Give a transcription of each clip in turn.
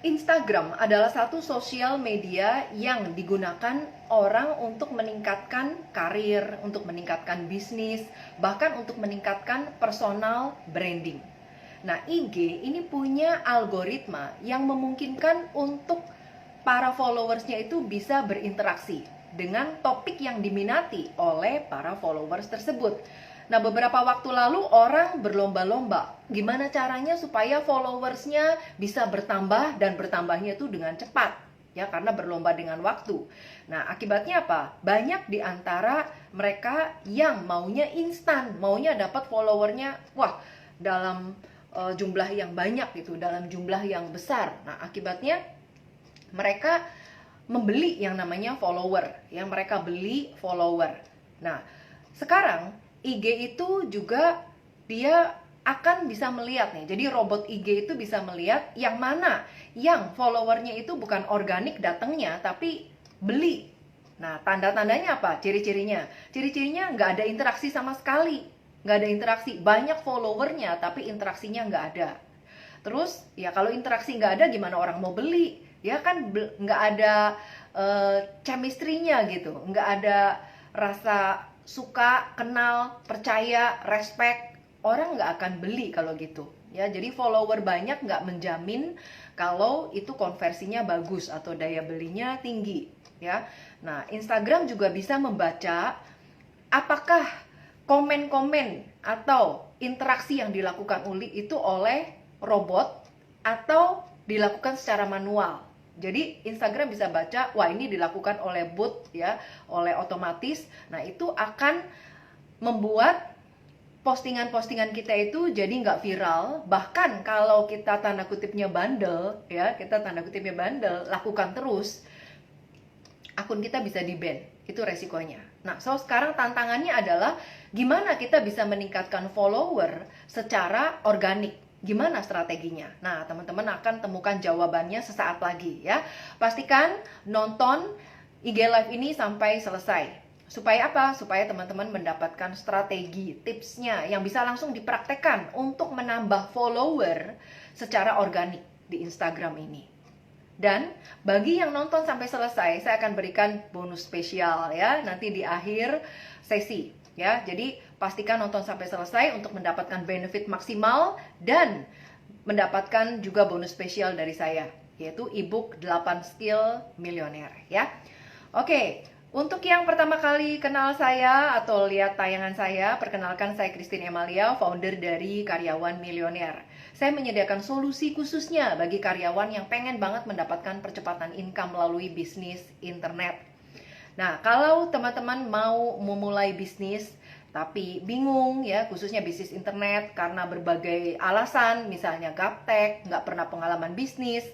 Instagram adalah satu sosial media yang digunakan orang untuk meningkatkan karir, untuk meningkatkan bisnis, bahkan untuk meningkatkan personal branding. Nah, IG ini punya algoritma yang memungkinkan untuk para followersnya itu bisa berinteraksi dengan topik yang diminati oleh para followers tersebut. Nah, beberapa waktu lalu orang berlomba-lomba gimana caranya supaya followersnya bisa bertambah, dan bertambahnya itu dengan cepat, ya, karena berlomba dengan waktu. Nah, akibatnya apa? Banyak di antara mereka yang maunya instan, maunya dapat followernya dalam jumlah yang banyak gitu, dalam jumlah yang besar. Nah, akibatnya mereka membeli yang namanya follower, yang mereka beli follower. Nah, sekarang IG itu juga dia akan bisa melihat nih. Jadi robot IG itu bisa melihat yang mana yang followernya itu bukan organik datangnya, tapi beli. Nah, tanda-tandanya apa? Ciri-cirinya. Ciri-cirinya nggak ada interaksi sama sekali. Nggak ada interaksi. Banyak followernya, tapi interaksinya nggak ada. Terus, ya kalau interaksi nggak ada, gimana orang mau beli? Ya kan nggak ada chemistry-nya gitu. Nggak ada rasa suka, kenal, percaya, respect. Orang nggak akan beli kalau gitu, ya. Jadi follower banyak nggak menjamin kalau itu konversinya bagus atau daya belinya tinggi, ya. Nah, Instagram juga bisa membaca apakah komen-komen atau interaksi yang dilakukan itu oleh robot atau dilakukan secara manual. Jadi Instagram bisa baca, wah ini dilakukan oleh bot, ya, oleh otomatis. Nah, itu akan membuat postingan-postingan kita itu jadi nggak viral. Bahkan kalau kita tanda kutipnya bandel, ya, lakukan terus, akun kita bisa di-ban. Itu resikonya. Nah, sekarang tantangannya adalah gimana kita bisa meningkatkan follower secara organik. Gimana strateginya? Nah, teman-teman akan temukan jawabannya sesaat lagi, ya. Pastikan nonton IG Live ini sampai selesai. Supaya apa? Supaya teman-teman mendapatkan strategi, tipsnya yang bisa langsung dipraktekkan untuk menambah follower secara organik di Instagram ini. Dan bagi yang nonton sampai selesai, saya akan berikan bonus spesial, ya, nanti di akhir sesi, ya. Jadi pastikan nonton sampai selesai untuk mendapatkan benefit maksimal dan mendapatkan juga bonus spesial dari saya, yaitu ebook 8 skill milioner, ya. Oke, untuk yang pertama kali kenal saya atau lihat tayangan saya, perkenalkan, saya Christine Emalia, founder dari Karyawan Milioner. Saya menyediakan solusi khususnya bagi karyawan yang pengen banget mendapatkan percepatan income melalui bisnis internet. Nah, kalau teman-teman mau memulai bisnis tapi bingung, ya, khususnya bisnis internet karena berbagai alasan, misalnya gaptek, nggak pernah pengalaman bisnis,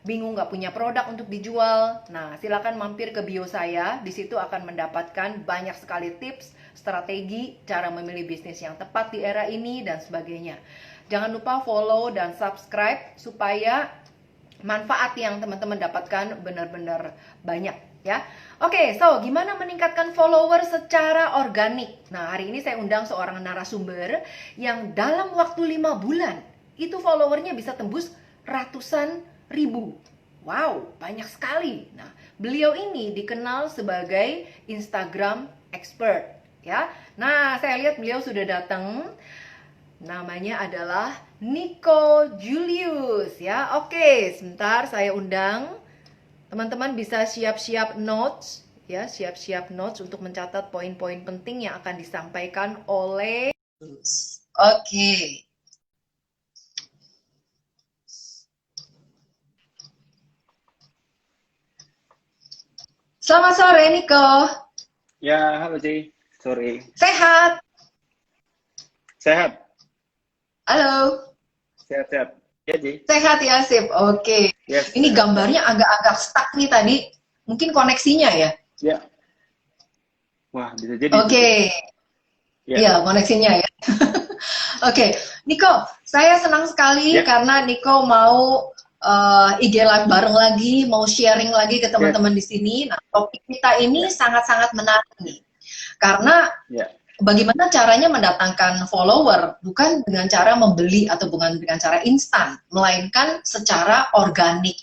bingung nggak punya produk untuk dijual. Nah, silakan mampir ke bio saya. Di situ akan mendapatkan banyak sekali tips, strategi, cara memilih bisnis yang tepat di era ini, dan sebagainya. Jangan lupa follow dan subscribe supaya manfaat yang teman-teman dapatkan benar-benar banyak, ya. Oke, gimana meningkatkan follower secara organik? Nah, hari ini saya undang seorang narasumber yang dalam waktu 5 bulan itu followernya bisa tembus ratusan ribu. Wow, banyak sekali. Nah, beliau ini dikenal sebagai Instagram expert, ya. Nah, saya lihat beliau sudah datang. Namanya adalah Nico Julius, ya. Oke, sebentar saya undang. Teman-teman bisa siap-siap notes, ya, siap-siap notes untuk mencatat poin-poin penting yang akan disampaikan oleh. Oke. Selamat sore, Nico. Ya, halo Ci. Sorry. Sehat? Sehat? Halo. Sehat-sehat. Ya, Ci. Sehat ya, Sip. Oke. Yes, Ini sehat. gambarnya agak-agak stuck nih tadi. Mungkin koneksinya ya? Ya. Wah, bisa jadi. Oke. Iya, koneksinya ya. Oke, Nico, saya senang sekali karena Nico mau IG Live bareng lagi, mau sharing lagi ke teman-teman di sini. Nah, topik kita ini sangat-sangat menarik nih. Karena bagaimana caranya mendatangkan follower, bukan dengan cara membeli atau bukan dengan cara instan, melainkan secara organik.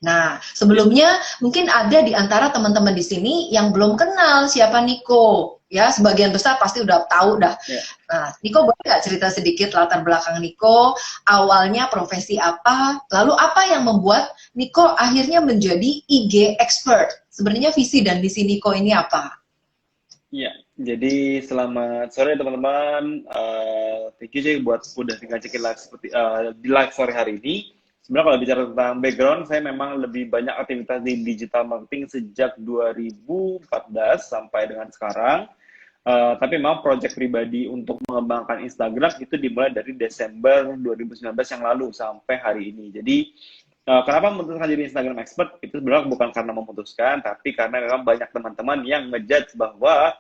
Nah, sebelumnya mungkin ada di antara teman-teman di sini yang belum kenal siapa Niko. Ya, sebagian besar pasti udah tahu dah. Ya. Nah, Niko boleh nggak cerita sedikit latar belakang Niko, awalnya profesi apa, lalu apa yang membuat Niko akhirnya menjadi IG expert? Sebenarnya visi dan misi Niko ini apa? Iya, jadi selamat sore teman-teman. Thank you Jay buat udah ngajakin live seperti di live sore hari ini. Sebenarnya kalau bicara tentang background, saya memang lebih banyak aktivitas di digital marketing sejak 2014 sampai dengan sekarang. Tapi memang project pribadi untuk mengembangkan Instagram itu dimulai dari Desember 2019 yang lalu sampai hari ini. Jadi kenapa memutuskan jadi Instagram expert? Itu sebenarnya bukan karena memutuskan, tapi karena memang banyak teman-teman yang ngejudge bahwa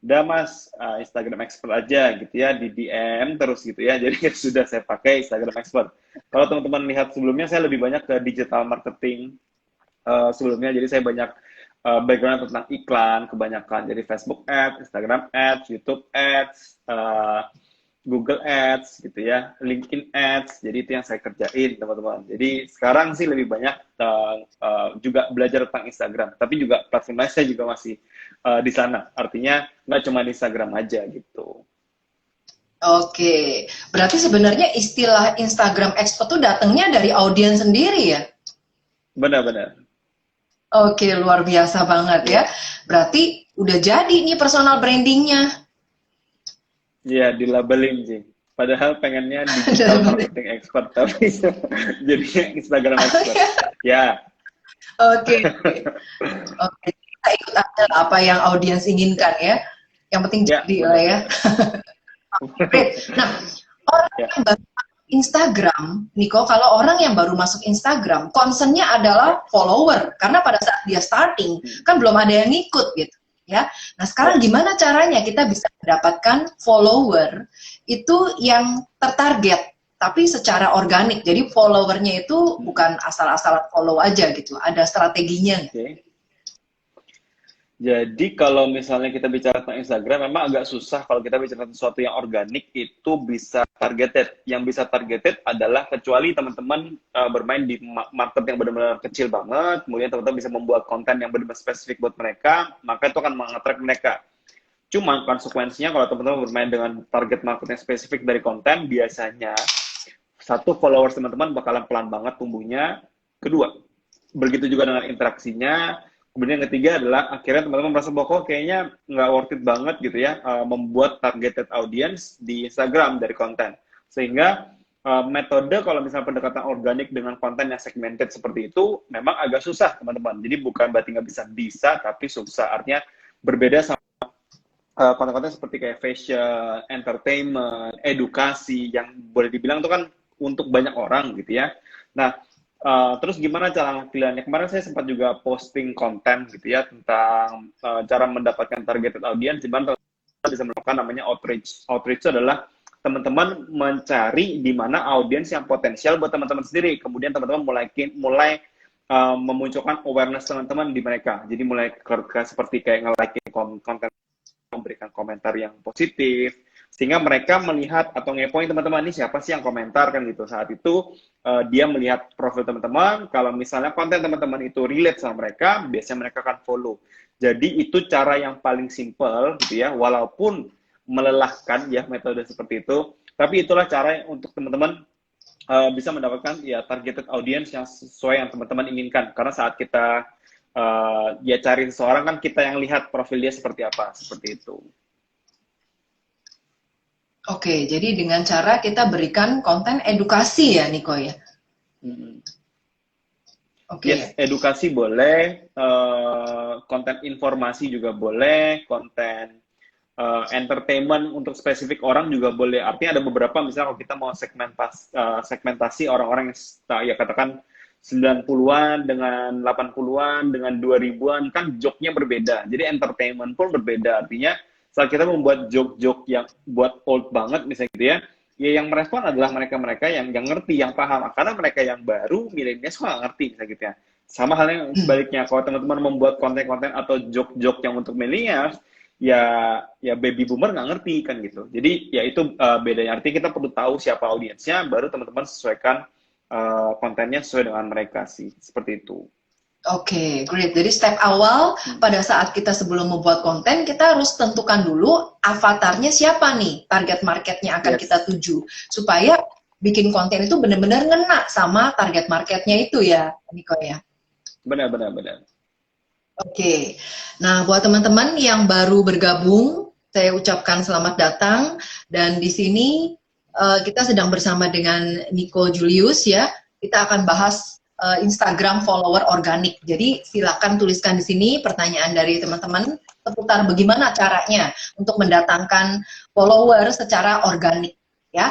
udah mas Instagram expert aja gitu ya, di DM terus gitu ya. Jadi sudah saya pakai Instagram expert. Kalau teman-teman lihat sebelumnya, saya lebih banyak ke digital marketing sebelumnya. Jadi saya banyak background tentang iklan kebanyakan, jadi Facebook Ads, Instagram Ads, YouTube Ads, Google Ads gitu ya, LinkedIn Ads. Jadi itu yang saya kerjain teman-teman. Jadi sekarang sih lebih banyak juga belajar tentang Instagram, tapi juga platform lain saya juga masih di sana. Artinya nggak cuma di Instagram aja gitu. Oke, berarti sebenarnya istilah Instagram expert itu datangnya dari audiens sendiri ya? Benar-benar. Oke, luar biasa banget ya. Berarti udah jadi nih personal brandingnya. Iya, dilabelin sih. Padahal pengennya digital marketing expert, tapi jadinya Instagram expert. Ya. Oke. Oke, kita ikut aja lah apa yang audiens inginkan ya. Yang penting Ya, jadi lah ya. Great. Nah, orang Ya. yang baru masuk Instagram, Niko, kalau orang yang baru masuk Instagram, concernnya adalah follower. Karena pada saat dia starting, kan belum ada yang ngikut gitu. Ya. Nah, sekarang gimana caranya kita bisa mendapatkan follower itu yang tertarget, tapi secara organik. Jadi followernya itu bukan asal-asalan follow aja gitu. Ada strateginya nggak? Oke. Jadi kalau misalnya kita bicara tentang Instagram, memang agak susah kalau kita bicara sesuatu yang organik itu bisa targeted. Yang bisa targeted adalah kecuali teman-teman bermain di market yang benar-benar kecil banget, kemudian teman-teman bisa membuat konten yang benar-benar spesifik buat mereka, maka itu akan mengattract mereka. Cuma konsekuensinya kalau teman-teman bermain dengan target market yang spesifik dari konten, biasanya satu, followers teman-teman bakalan pelan banget tumbuhnya. Kedua, begitu juga dengan interaksinya. Kemudian yang ketiga adalah akhirnya teman-teman merasa bahwa kok kayaknya nggak worth it banget gitu ya membuat targeted audience di Instagram dari konten. Sehingga metode kalau misalnya pendekatan organik dengan konten yang segmented seperti itu memang agak susah teman-teman. Jadi bukan berarti nggak bisa, tapi susah. Artinya berbeda sama konten-konten seperti kayak fashion, entertainment, edukasi yang boleh dibilang itu kan untuk banyak orang gitu ya. Nah, terus gimana cara pilihannya? Kemarin saya sempat juga posting konten gitu ya tentang cara mendapatkan targeted audience, di mana teman-teman bisa melakukan namanya outreach. Outreach itu adalah teman-teman mencari di mana audiens yang potensial buat teman-teman sendiri. Kemudian teman-teman mulai memunculkan awareness teman-teman di mereka. Jadi mulai seperti kayak nge-like konten, memberikan komentar yang positif, sehingga mereka melihat atau ngepoin teman-teman ini siapa sih yang komentar kan gitu. Saat itu dia melihat profil teman-teman, kalau misalnya konten teman-teman itu relate sama mereka, biasanya mereka akan follow. Jadi itu cara yang paling simple gitu ya, walaupun melelahkan ya metode seperti itu, tapi itulah cara untuk teman-teman bisa mendapatkan ya targeted audience yang sesuai yang teman-teman inginkan. Karena saat kita ya cari seseorang kan kita yang lihat profil dia seperti apa, seperti itu. Oke, jadi dengan cara kita berikan konten edukasi ya, Niko ya. Oke. Yes, edukasi boleh, konten informasi juga boleh, konten entertainment untuk spesifik orang juga boleh. Artinya ada beberapa, misalnya kalau kita mau segmentasi orang-orang yang ya katakan 90-an dengan 80-an dengan 2000-an, kan joke-nya berbeda. Jadi entertainment pun berbeda. Artinya saat kita membuat joke-joke yang buat old banget misalnya gitu ya, ya yang merespon adalah mereka-mereka yang ngerti, yang paham. Karena mereka yang baru, milenial nggak ngerti misalnya gitu ya. Sama halnya sebaliknya, kalau teman-teman membuat konten-konten atau joke-joke yang untuk milenial, ya baby boomer nggak ngerti kan gitu. Jadi ya itu bedanya. Artinya kita perlu tahu siapa audiensnya, baru teman-teman sesuaikan kontennya sesuai dengan mereka sih, seperti itu. Oke, great. Jadi step awal pada saat kita sebelum membuat konten, kita harus tentukan dulu avatarnya siapa nih, target marketnya akan kita Yes, tuju. Supaya bikin konten itu benar-benar ngena sama target marketnya itu ya, Niko ya. benar, benar, benar. Oke, nah buat teman-teman yang baru bergabung, saya ucapkan selamat datang. Dan di sini kita sedang bersama dengan Nico Julius ya. Kita akan bahas Instagram follower organik. Jadi silakan tuliskan di sini pertanyaan dari teman-teman seputar bagaimana caranya untuk mendatangkan follower secara organik ya.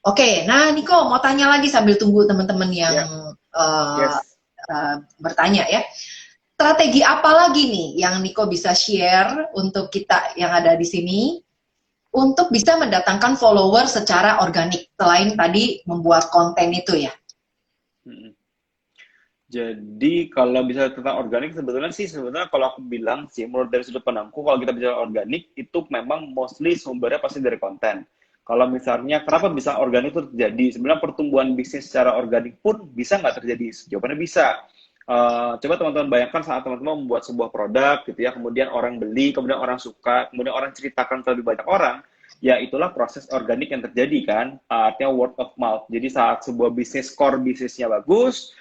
Oke, nah Nico mau tanya lagi sambil tunggu teman-teman yang Ya, uh, yes. bertanya ya. Strategi apa lagi nih yang Niko bisa share untuk kita yang ada di sini untuk bisa mendatangkan follower secara organik selain tadi membuat konten itu ya? Mm-mm. Jadi kalau bisa tentang organik sebenarnya kalau aku bilang sih menurut dari sudut pandangku kalau kita bicara organik itu memang mostly sumbernya pasti dari konten. Kalau misalnya kenapa bisa organik itu terjadi? Sebenarnya pertumbuhan bisnis secara organik pun bisa nggak terjadi? Jawabannya bisa. Coba teman-teman bayangkan saat teman-teman membuat sebuah produk gitu ya, kemudian orang beli, kemudian orang suka, kemudian orang ceritakan ke lebih banyak orang, ya itulah proses organik yang terjadi kan, artinya word of mouth. Jadi saat sebuah bisnis, core bisnisnya bagus,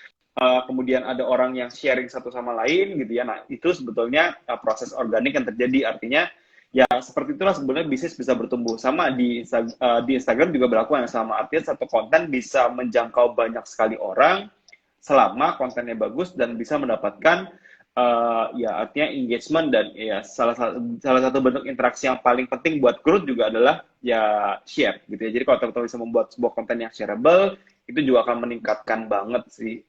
kemudian ada orang yang sharing satu sama lain gitu ya, nah itu sebetulnya proses organik yang terjadi, artinya ya seperti itulah sebenarnya bisnis bisa bertumbuh. Sama di Instagram juga berlaku yang sama, artinya satu konten bisa menjangkau banyak sekali orang, selama kontennya bagus dan bisa mendapatkan ya artinya engagement dan ya salah satu bentuk interaksi yang paling penting buat growth juga adalah ya share gitu ya. Jadi kalau teman-teman bisa membuat sebuah konten yang shareable itu juga akan meningkatkan banget sih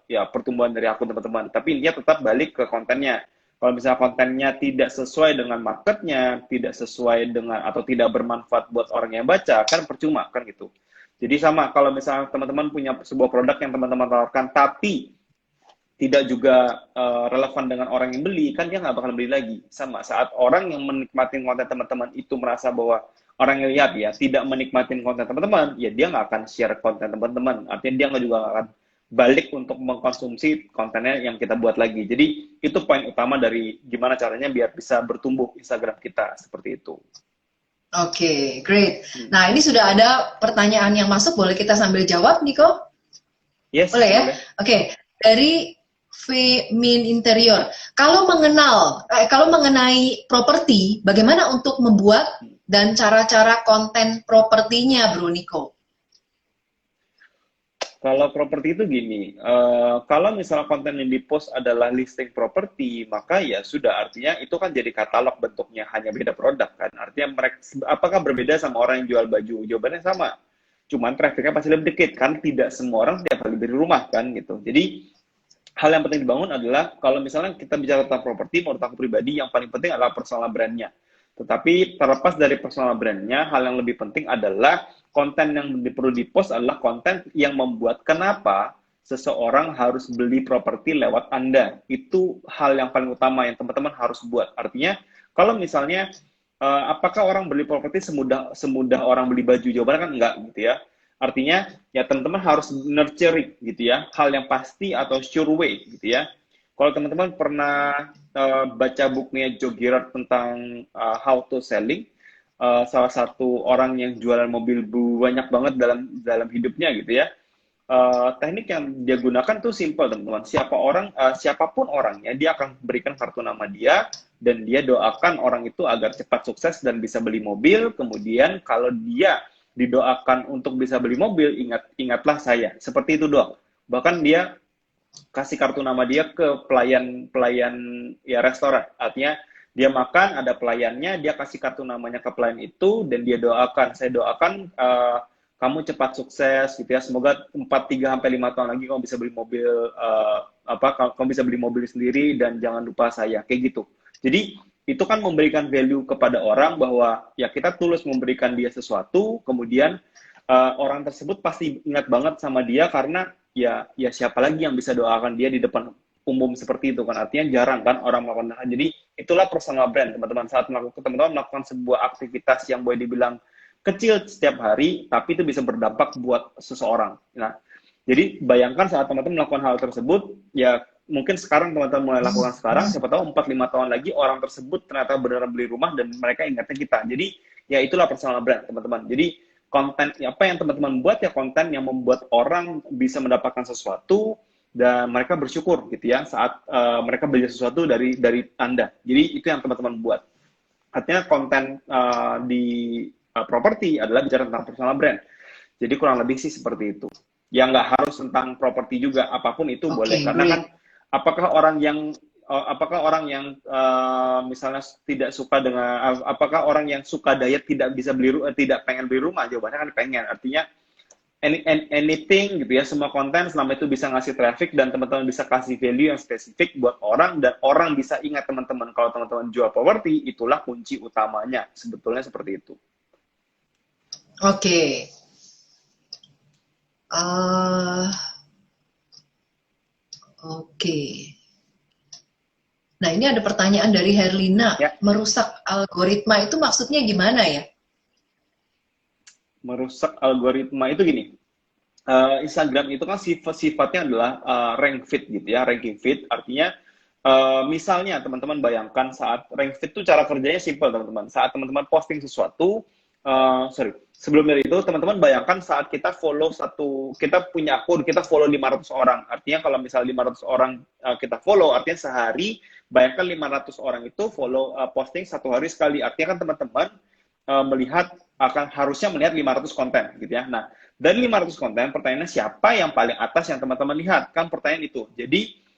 ya pertumbuhan dari akun teman-teman. Tapi intinya tetap balik ke kontennya. Kalau misalnya kontennya tidak sesuai dengan marketnya, tidak sesuai dengan atau tidak bermanfaat buat orang yang baca, kan percuma kan gitu. Jadi sama, kalau misalnya teman-teman punya sebuah produk yang teman-teman tawarkan, tapi tidak juga relevan dengan orang yang beli, kan dia nggak bakal beli lagi. Sama, saat orang yang menikmati konten teman-teman itu merasa bahwa orang yang lihat ya tidak menikmati konten teman-teman, ya dia nggak akan share konten teman-teman. Artinya dia nggak juga nggak akan balik untuk mengkonsumsi kontennya yang kita buat lagi. Jadi itu poin utama dari gimana caranya biar bisa bertumbuh Instagram kita, seperti itu. Oke, great. Nah, ini sudah ada pertanyaan yang masuk, boleh kita sambil jawab, Niko? Yes, Boleh ya? boleh. Oke, dari Femin Interior. Kalau mengenai properti, bagaimana untuk membuat dan cara-cara konten propertinya, Bro Niko? Kalau properti itu gini, kalau misalnya konten yang di-post adalah listing properti, maka ya sudah, artinya itu kan jadi katalog bentuknya, hanya beda produk kan. Artinya mereka, apakah berbeda sama orang yang jual baju? Jawabannya sama. Cuman trafficnya pasti lebih dikit, kan tidak semua orang tiap kali beli rumah kan gitu. Jadi hal yang penting dibangun adalah kalau misalnya kita bicara tentang properti, menurut aku pribadi yang paling penting adalah personal brand-nya. Tetapi terlepas dari personal brand-nya, hal yang lebih penting adalah konten yang perlu di-post adalah konten yang membuat kenapa seseorang harus beli properti lewat Anda. Itu hal yang paling utama yang teman-teman harus buat. Artinya, kalau misalnya apakah orang beli properti semudah orang beli baju? Jawabannya kan enggak gitu ya. Artinya ya teman-teman harus nurturing gitu ya, hal yang pasti atau sure way gitu ya. Kalau teman-teman pernah baca bukunya Joe Girard tentang how to selling, salah satu orang yang jualan mobil banyak banget dalam hidupnya gitu ya. Teknik yang dia gunakan tuh simple teman-teman. Siapapun orangnya, dia akan berikan kartu nama dia dan dia doakan orang itu agar cepat sukses dan bisa beli mobil. Kemudian kalau dia didoakan untuk bisa beli mobil, ingatlah saya. Seperti itu doang. Bahkan dia kasih kartu nama dia ke pelayan ya restoran. Artinya dia makan, ada pelayannya, dia kasih kartu namanya ke pelayan itu dan dia doakan. Saya doakan kamu cepat sukses gitu ya. Semoga 3 sampai 5 tahun lagi kamu bisa beli mobil kamu bisa beli mobil sendiri dan jangan lupa saya. Kayak gitu. Jadi itu kan memberikan value kepada orang bahwa ya kita tulus memberikan dia sesuatu, kemudian orang tersebut pasti ingat banget sama dia karena ya siapa lagi yang bisa doakan dia di depan umum seperti itu kan. Artinya jarang kan orang melakukan hal. Jadi itulah personal brand teman-teman. Saat teman-teman melakukan sebuah aktivitas yang boleh dibilang kecil setiap hari, tapi itu bisa berdampak buat seseorang. Nah, Jadi bayangkan saat teman-teman melakukan hal tersebut, ya mungkin sekarang teman-teman mulai lakukan sekarang, siapa tahu 4-5 tahun lagi orang tersebut ternyata benar beli rumah dan mereka ingatnya kita. Jadi ya itulah personal brand teman-teman. Jadi konten apa yang teman-teman buat ya konten yang membuat orang bisa mendapatkan sesuatu dan mereka bersyukur gitu ya saat mereka beli sesuatu dari Anda. Jadi itu yang teman-teman buat. Artinya konten di properti adalah bicara tentang personal brand. Jadi kurang lebih sih seperti itu. Ya nggak harus tentang properti juga, apapun itu boleh. Karena kan apakah orang yang misalnya tidak suka dengan, apakah orang yang suka diet tidak bisa tidak pengen beli rumah? Jawabannya kan pengen. Artinya anything gitu ya, semua konten selama itu bisa ngasih traffic dan teman-teman bisa kasih value yang spesifik buat orang dan orang bisa ingat teman-teman kalau teman-teman jual properti, itulah kunci utamanya. Sebetulnya seperti itu. Oke. Oke. Nah, ini ada pertanyaan dari Herlina. Ya. Merusak algoritma itu maksudnya gimana ya? Merusak algoritma itu gini. Instagram itu kan sifatnya adalah rank feed gitu ya, ranking feed. Artinya misalnya teman-teman bayangkan saat rank feed itu cara kerjanya simple teman-teman. Saat teman-teman posting sesuatu, sebelum dari itu teman-teman bayangkan saat kita kita punya akun, kita follow 500 orang. Artinya kalau misal 500 orang kita follow, artinya sehari bayangkan 500 orang itu follow posting satu hari sekali. Artinya kan teman-teman harusnya melihat 500 konten gitu ya. Nah, dari 500 konten pertanyaannya siapa yang paling atas yang teman-teman lihat? Kan pertanyaan itu. Jadi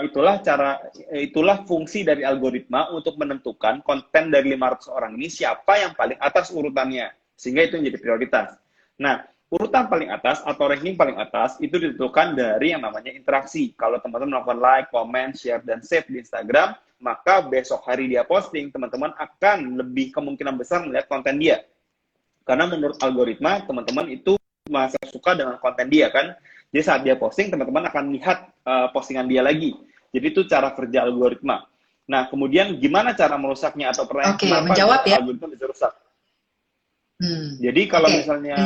itulah fungsi dari algoritma untuk menentukan konten dari 500 orang ini siapa yang paling atas urutannya, sehingga itu menjadi prioritas. Nah, urutan paling atas atau ranking paling atas itu ditentukan dari yang namanya interaksi. Kalau teman-teman melakukan like, comment, share, dan save di Instagram, maka besok hari dia posting, teman-teman akan lebih kemungkinan besar melihat konten dia. Karena menurut algoritma, teman-teman itu masih suka dengan konten dia kan. Jadi saat dia posting, teman-teman akan lihat postingan dia lagi. Jadi itu cara kerja algoritma. Nah, kemudian gimana cara merusaknya atau pertanyaan kenapa menjawab ya. algoritma bisa rusak? Jadi kalau misalnya,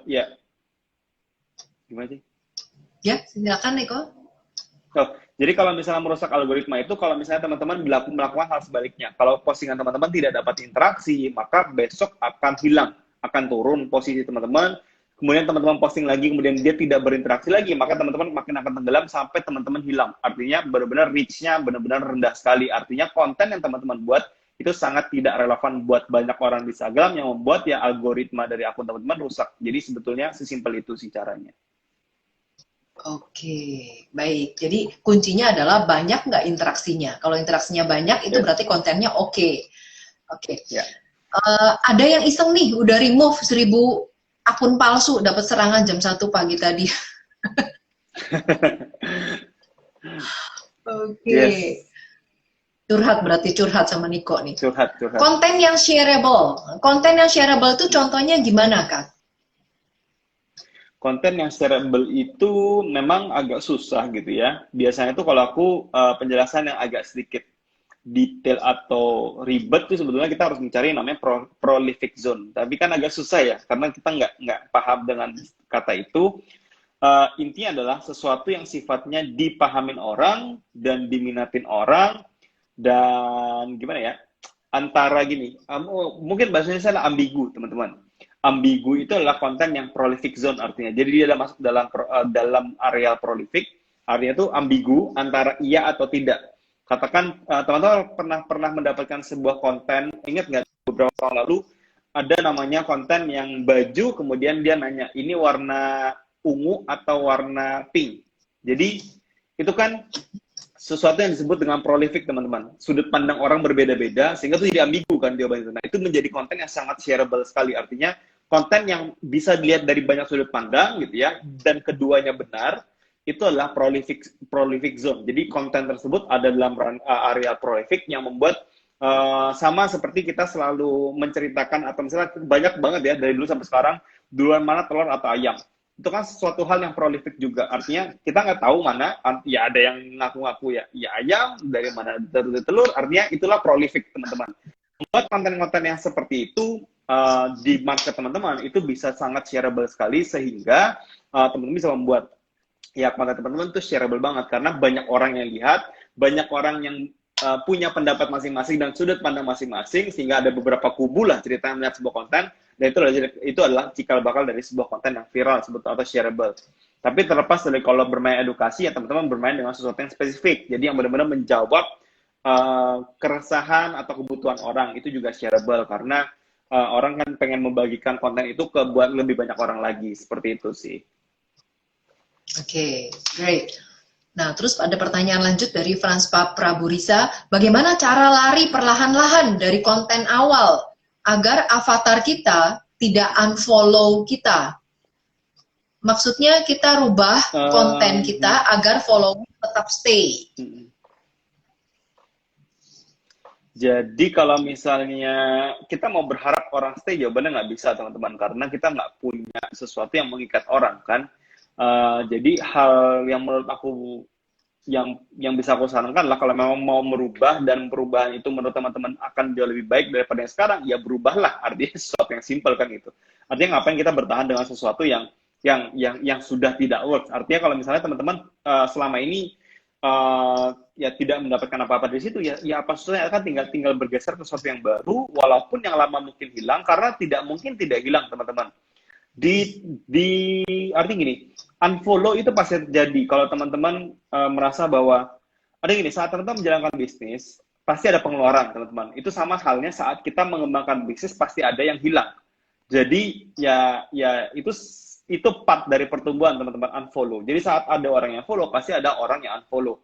ya, gimana sih? Ya, silakan Eko. Jadi kalau misalnya merusak algoritma itu, kalau misalnya teman-teman melakukan hal sebaliknya. Kalau postingan teman-teman tidak dapat interaksi, maka besok akan hilang, akan turun posisi teman-teman. Kemudian teman-teman posting lagi, kemudian dia tidak berinteraksi lagi, maka teman-teman makin akan tenggelam sampai teman-teman hilang. Artinya benar-benar reach-nya benar-benar rendah sekali. Artinya konten yang teman-teman buat itu sangat tidak relevan buat banyak orang di Instagram yang membuat ya algoritma dari akun teman-teman rusak. Jadi sebetulnya sesimpel itu sih caranya. Oke, baik. Jadi kuncinya adalah banyak nggak interaksinya. Kalau interaksinya banyak, itu berarti kontennya oke. Oke. Ya. Ada yang iseng nih, udah remove 1000 akun palsu, dapat serangan jam 1 pagi tadi. Oke. Yes. Curhat sama Niko nih. Curhat. Konten yang shareable. Konten yang shareable itu contohnya gimana, Kak? Konten yang shareable itu memang agak susah gitu ya. Biasanya tuh kalau aku penjelasan yang agak sedikit detail atau ribet tuh sebetulnya kita harus mencari yang namanya prolific zone. Tapi kan agak susah ya, karena kita nggak paham dengan kata itu. Intinya adalah sesuatu yang sifatnya dipahamin orang dan diminatin orang dan gimana ya? Antara gini, mungkin bahasanya salah, ambigu teman-teman. Ambigu itu adalah konten yang prolific zone artinya. Jadi dia masuk dalam area prolific. Artinya itu ambigu antara iya atau tidak. Katakan teman-teman pernah mendapatkan sebuah konten, ingat nggak beberapa tahun lalu ada namanya konten yang baju kemudian dia nanya ini warna ungu atau warna pink. Jadi itu kan sesuatu yang disebut dengan prolific teman-teman. Sudut pandang orang berbeda-beda sehingga itu jadi ambigu kan jawabannya. Nah, itu menjadi konten yang sangat shareable sekali. Artinya konten yang bisa dilihat dari banyak sudut pandang gitu ya dan keduanya benar. Itu adalah prolific zone. Jadi konten tersebut ada dalam area prolific yang membuat sama seperti kita selalu menceritakan atau misalnya banyak banget ya dari dulu sampai sekarang duluan mana telur atau ayam. Itu kan sesuatu hal yang prolific juga. Artinya kita nggak tahu mana, ya ada yang ngaku-ngaku ya ayam, dari mana telur. Artinya itulah prolific teman-teman. Membuat konten-konten yang seperti itu di market teman-teman itu bisa sangat shareable sekali sehingga teman-teman bisa membuat ya konten teman-teman tuh shareable banget karena banyak orang yang lihat, banyak orang yang punya pendapat masing-masing dan sudut pandang masing-masing sehingga ada beberapa kubu lah cerita melihat sebuah konten dan itu adalah cikal bakal dari sebuah konten yang viral sebut atau shareable. Tapi terlepas dari kalau bermain edukasi ya teman-teman bermain dengan sesuatu yang spesifik. Jadi yang benar-benar menjawab keresahan atau kebutuhan orang itu juga shareable karena orang kan pengen membagikan konten itu ke buat lebih banyak orang lagi seperti itu sih. Oke, great. Nah, terus ada pertanyaan lanjut dari Frans Praburisa, bagaimana cara lari perlahan-lahan dari konten awal agar avatar kita tidak unfollow kita? Maksudnya kita rubah konten kita agar follow tetap stay. Jadi kalau misalnya kita mau berharap orang stay, jawabannya nggak bisa teman-teman, karena kita nggak punya sesuatu yang mengikat orang kan. Jadi hal yang menurut aku yang bisa aku sarankan lah kalau memang mau merubah dan perubahan itu menurut teman-teman akan jauh lebih baik daripada yang sekarang, ya berubahlah. Artinya sesuatu yang simple kan gitu. Artinya ngapain kita bertahan dengan sesuatu yang sudah tidak works. Artinya kalau misalnya teman-teman selama ini ya tidak mendapatkan apa-apa dari situ, ya apa susahnya kan tinggal bergeser ke sesuatu yang baru, walaupun yang lama mungkin hilang karena tidak mungkin tidak hilang teman-teman. Di artinya gini, unfollow itu pasti terjadi kalau teman-teman merasa bahwa ada gini, saat teman-teman menjalankan bisnis pasti ada pengeluaran teman-teman. Itu sama halnya saat kita mengembangkan bisnis pasti ada yang hilang. Jadi ya itu part dari pertumbuhan teman-teman, unfollow. Jadi saat ada orang yang follow pasti ada orang yang unfollow.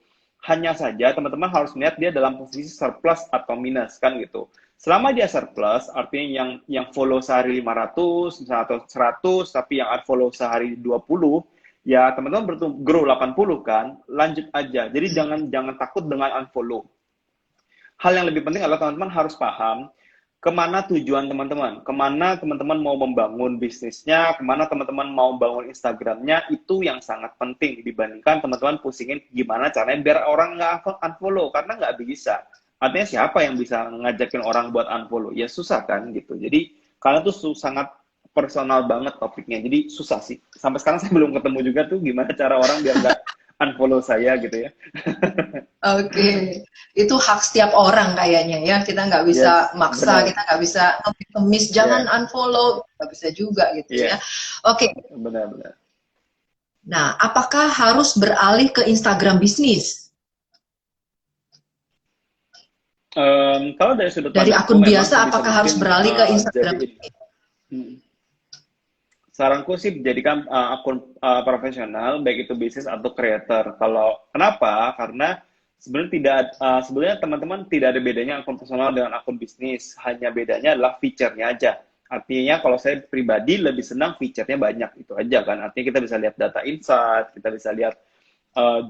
Hanya saja teman-teman harus melihat dia dalam posisi surplus atau minus kan gitu. Selama dia surplus, artinya yang follow sehari 500 misalnya, atau 100, tapi yang unfollow sehari 20, ya teman-teman grow 80 kan, lanjut aja. Jadi jangan takut dengan unfollow. Hal yang lebih penting adalah teman-teman harus paham kemana tujuan teman-teman, kemana teman-teman mau membangun bisnisnya, kemana teman-teman mau membangun Instagramnya, itu yang sangat penting dibandingkan teman-teman pusingin gimana caranya biar orang nggak unfollow, karena nggak bisa. Artinya siapa yang bisa ngajakin orang buat unfollow? Ya susah kan gitu. Jadi karena tuh sangat personal banget topiknya, jadi susah sih. Sampai sekarang saya belum ketemu juga tuh gimana cara orang biar nggak unfollow saya gitu ya. Oke, itu hak setiap orang kayaknya ya. Kita nggak bisa Yes, maksa, benar. kita nggak bisa ngemis, jangan Yeah, unfollow, nggak bisa juga gitu yeah, ya. Oke, benar-benar. nah apakah harus beralih ke Instagram bisnis? Kalau dari sudut Dari pandangku akun memang biasa, sebisa apakah harus mungkin beralih ke Instagram jadiin. bisnis? Saranku sih jadikan akun profesional baik itu bisnis atau creator. Kalau kenapa? Karena sebenarnya sebenarnya teman-teman tidak ada bedanya akun personal dengan akun bisnis. Hanya bedanya adalah fiturnya aja. Artinya kalau saya pribadi lebih senang fiturnya banyak itu aja kan. Artinya kita bisa lihat data insight, kita bisa lihat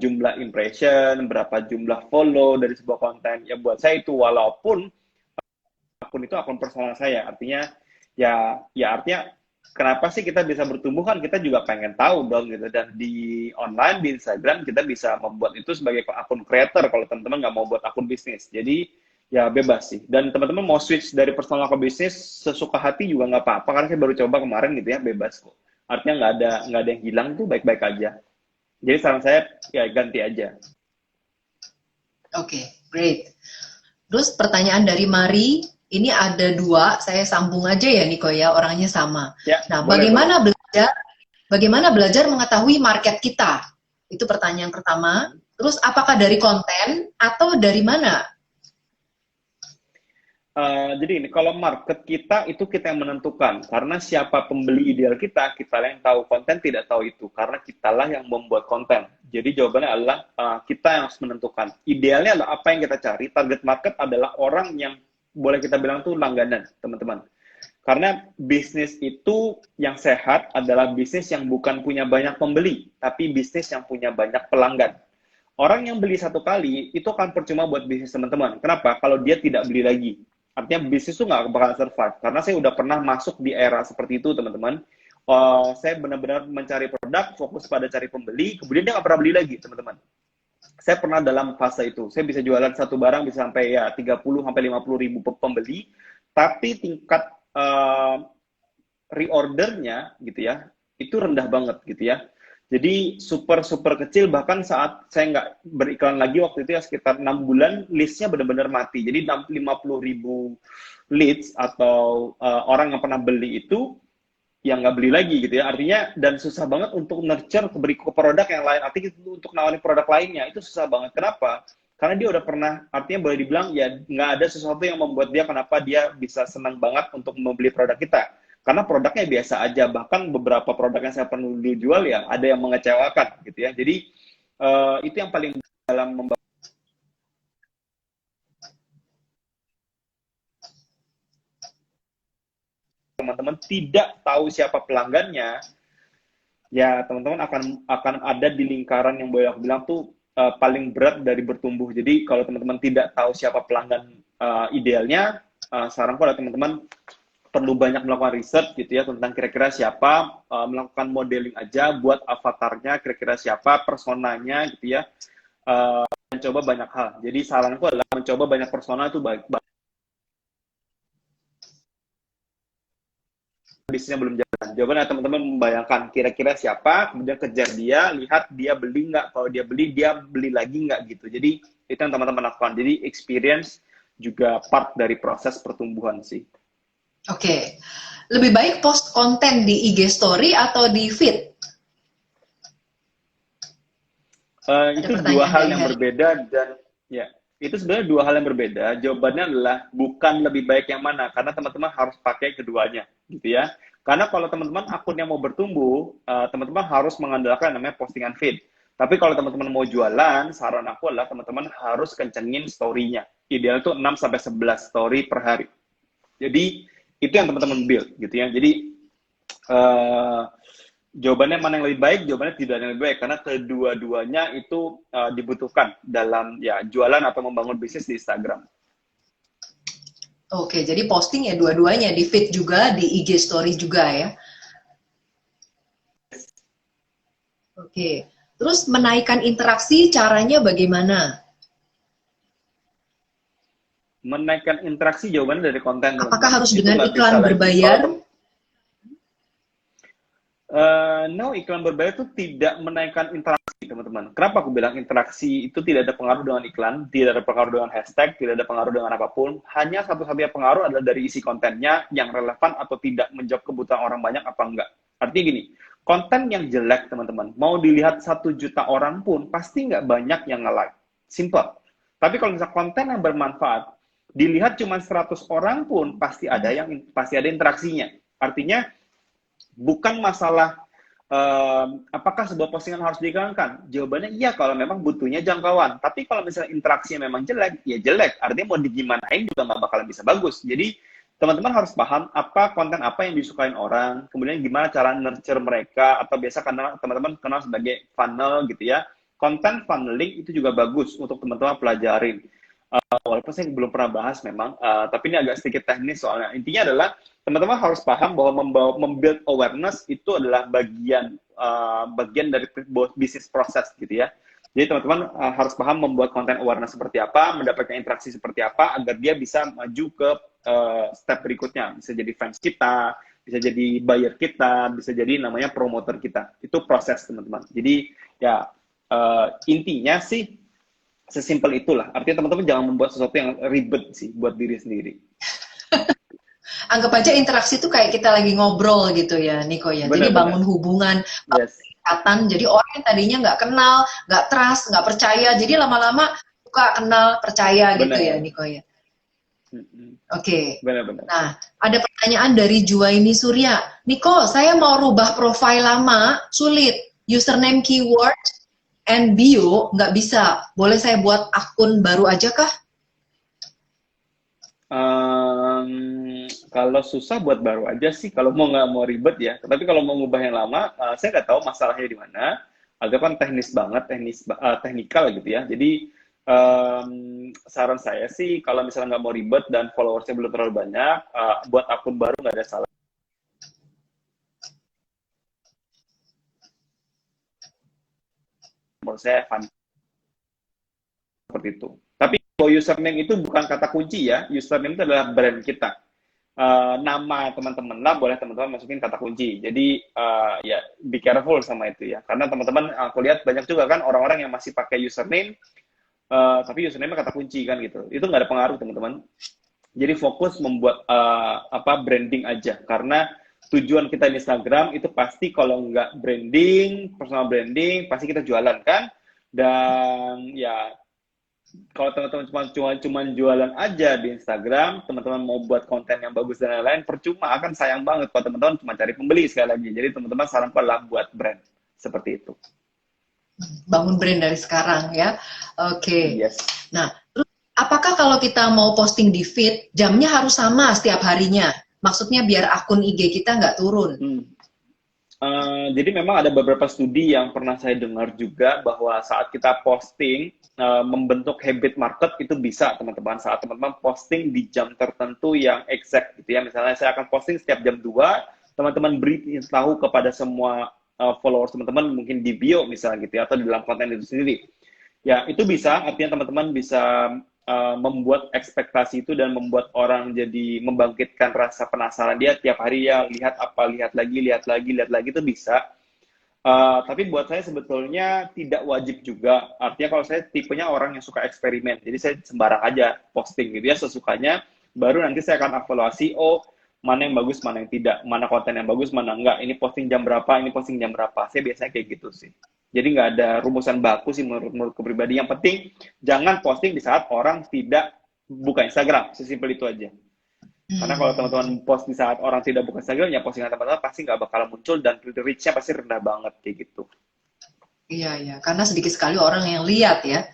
jumlah impression, berapa jumlah follow dari sebuah konten. Ya buat saya itu walaupun akun itu akun personal saya. Artinya ya artinya kenapa sih kita bisa bertumbuh kan kita juga pengen tahu dong gitu, dan di online di Instagram kita bisa membuat itu sebagai akun creator kalau teman-teman nggak mau buat akun bisnis. Jadi ya bebas sih, dan teman-teman mau switch dari personal ke bisnis sesuka hati juga nggak apa-apa karena saya baru coba kemarin gitu ya, bebas kok. Artinya nggak ada yang hilang tuh, baik-baik aja. Jadi saran saya ya ganti aja. Oke, great. Terus pertanyaan dari Mari, ini ada dua, saya sambung aja ya Niko ya, orangnya sama. Ya, Nah, boleh. bagaimana belajar mengetahui market kita? Itu pertanyaan pertama. Terus apakah dari konten atau dari mana? Jadi ini kalau market kita itu kita yang menentukan, karena siapa pembeli ideal kita yang tahu. Konten tidak tahu itu karena kitalah yang membuat konten. Jadi jawabannya adalah kita yang harus menentukan. Idealnya adalah apa yang kita cari. Target market adalah orang yang boleh kita bilang tuh langganan, teman-teman. Karena bisnis itu yang sehat adalah bisnis yang bukan punya banyak pembeli, tapi bisnis yang punya banyak pelanggan. Orang yang beli satu kali itu akan percuma buat bisnis teman-teman. Kenapa? Kalau dia tidak beli lagi. Artinya bisnis itu nggak bakal survive. Karena saya udah pernah masuk di era seperti itu, teman-teman. Saya benar-benar mencari produk, fokus pada cari pembeli, kemudian dia nggak pernah beli lagi, teman-teman. Saya pernah dalam fase itu. Saya bisa jualan satu barang bisa sampai ya 30 sampai 50 ribu pembeli, tapi tingkat reordernya gitu ya, itu rendah banget gitu ya. Jadi super super kecil, bahkan saat saya nggak beriklan lagi waktu itu ya sekitar 6 bulan, listnya benar-benar mati. Jadi 50.000 leads atau orang yang pernah beli itu yang nggak beli lagi gitu ya. Artinya dan susah banget untuk nurture ke produk yang lain. Artinya itu untuk nawarin produk lainnya itu susah banget. Kenapa? Karena dia udah pernah, artinya boleh dibilang ya nggak ada sesuatu yang membuat dia kenapa dia bisa senang banget untuk membeli produk kita. Karena produknya biasa aja, bahkan beberapa produk yang saya pernah dijual ya ada yang mengecewakan gitu ya. Jadi itu yang paling dalam membangun teman-teman tidak tahu siapa pelanggannya, ya teman-teman akan ada di lingkaran yang boleh aku bilang tuh paling berat dari bertumbuh. Jadi kalau teman-teman tidak tahu siapa pelanggan idealnya, saranku adalah teman-teman perlu banyak melakukan riset gitu ya tentang kira-kira siapa, melakukan modeling aja buat avatarnya, kira-kira siapa, personanya gitu ya, mencoba banyak hal. Jadi saranku adalah mencoba banyak persona itu baik, bisnisnya belum jalan. Jawabannya teman-teman membayangkan kira-kira siapa, kemudian kejar dia, lihat dia beli nggak, kalau dia beli lagi nggak gitu. Jadi itu yang teman-teman lakukan. Jadi experience juga part dari proses pertumbuhan sih. Oke. Lebih baik post konten di IG story atau di feed? Itu dua hal yang berbeda dan ya itu sebenarnya dua hal yang berbeda. Jawabannya adalah bukan lebih baik yang mana, karena teman-teman harus pakai keduanya, gitu ya. Karena kalau teman-teman akunnya mau bertumbuh, teman-teman harus mengandalkan namanya postingan feed. Tapi kalau teman-teman mau jualan, saran aku adalah teman-teman harus kencengin story-nya. Ideal itu 6-11 story per hari. Jadi itu yang teman-teman build, gitu ya. Jadi jawabannya mana yang lebih baik? Jawabannya tidak ada yang lebih baik karena kedua-duanya itu dibutuhkan dalam ya jualan atau membangun bisnis di Instagram. Oke, jadi posting ya dua-duanya, di feed juga, di IG story juga ya. Oke, terus menaikkan interaksi caranya bagaimana? Menaikkan interaksi jawabannya dari konten. Apakah harus dengan iklan berbayar? No, iklan berbayar itu tidak menaikkan interaksi, teman-teman. Kenapa aku bilang interaksi itu tidak ada pengaruh dengan iklan, tidak ada pengaruh dengan hashtag, tidak ada pengaruh dengan apapun. Hanya satu-satunya pengaruh adalah dari isi kontennya yang relevan atau tidak menjawab kebutuhan orang banyak apa enggak. Artinya gini, konten yang jelek, teman-teman, mau dilihat 1 juta orang pun pasti nggak banyak yang nge-like. Simple. Tapi kalau misalnya konten yang bermanfaat, dilihat cuma 100 orang pun pasti ada interaksinya. Artinya bukan masalah apakah sebuah postingan harus diiklankan. Jawabannya iya kalau memang butuhnya jangkauan. Tapi kalau misalnya interaksinya memang jelek, ya jelek. Artinya mau digimanain juga nggak bakalan bisa bagus. Jadi teman-teman harus paham apa konten apa yang disukain orang, kemudian gimana cara nurture mereka, atau biasa karena teman-teman kenal sebagai funnel gitu ya. Konten funneling itu juga bagus untuk teman-teman pelajarin. Walaupun saya belum pernah bahas memang, tapi ini agak sedikit teknis soalnya. Intinya adalah teman-teman harus paham bahwa membuild awareness itu adalah bagian dari bisnis proses gitu ya. Jadi teman-teman harus paham membuat konten awareness seperti apa, mendapatkan interaksi seperti apa, agar dia bisa maju ke step berikutnya. Bisa jadi fans kita, bisa jadi buyer kita, bisa jadi namanya promoter kita. Itu proses teman-teman. Jadi ya intinya sih sesimpel itulah. Artinya teman-teman jangan membuat sesuatu yang ribet sih buat diri sendiri. Anggap aja interaksi itu kayak kita lagi ngobrol gitu ya, Niko ya. Jadi bangun hubungan, ikatan. Jadi orang yang tadinya nggak kenal, nggak trust, nggak percaya. Jadi lama-lama suka kenal, percaya gitu ya, Niko ya. Oke. Nah, ada pertanyaan dari Juwaini Surya. Niko, saya mau rubah profil lama, sulit. Username, keyword, and bio nggak bisa. Boleh saya buat akun baru aja kah? Kalau susah buat baru aja sih. Kalau nggak mau ribet ya. Tapi kalau mau ngubah yang lama, saya nggak tahu masalahnya di mana. Agak kan teknis banget, teknikal gitu ya. Jadi saran saya sih kalau misalnya nggak mau ribet dan followersnya belum terlalu banyak, buat akun baru nggak ada salah. Menurut saya fun seperti itu. Tapi kalau username itu bukan kata kunci ya, username itu adalah brand kita. nama teman-teman lah, boleh teman-teman masukin kata kunci. Jadi ya be careful sama itu ya, karena teman-teman aku lihat banyak juga kan orang-orang yang masih pakai username, tapi username kata kunci kan gitu. Itu nggak ada pengaruh teman-teman. Jadi fokus membuat branding aja, karena tujuan kita di Instagram itu pasti kalau nggak branding, personal branding, pasti kita jualan kan. Dan ya kalau teman-teman cuma jualan aja di Instagram, teman-teman mau buat konten yang bagus dan lain-lain, percuma, akan sayang banget kalau teman-teman cuma cari pembeli sekali lagi. Jadi teman-teman saranku adalah buat brand seperti itu. Bangun brand dari sekarang ya. Oke. Yes. Nah, terus apakah kalau kita mau posting di feed, jamnya harus sama setiap harinya? Maksudnya biar akun IG kita nggak turun. Jadi memang ada beberapa studi yang pernah saya dengar juga bahwa saat kita posting, membentuk habit market itu bisa teman-teman, saat teman-teman posting di jam tertentu yang exact gitu ya. Misalnya saya akan posting setiap jam 2, teman-teman beri tahu kepada semua followers teman-teman mungkin di bio misalnya gitu ya, atau di dalam konten itu sendiri. Ya itu bisa, artinya teman-teman bisa membuat ekspektasi itu dan membuat orang jadi membangkitkan rasa penasaran dia tiap hari ya, lihat lagi itu bisa. Tapi buat saya sebetulnya tidak wajib juga. Artinya kalau saya tipenya orang yang suka eksperimen, jadi saya sembarang aja posting gitu ya, sesukanya. Baru nanti saya akan evaluasi, mana yang bagus, mana yang tidak, mana konten yang bagus, mana enggak. Ini posting jam berapa, ini posting jam berapa. Saya biasanya kayak gitu sih. Jadi nggak ada rumusan baku sih menurutku pribadi. Yang penting jangan posting di saat orang tidak buka Instagram. Sesimpel itu aja. Karena kalau teman-teman post di saat orang tidak buka Instagram, ya postingan teman-teman pasti nggak bakal muncul dan reach-nya pasti rendah banget kayak gitu. Iya, karena sedikit sekali orang yang lihat ya.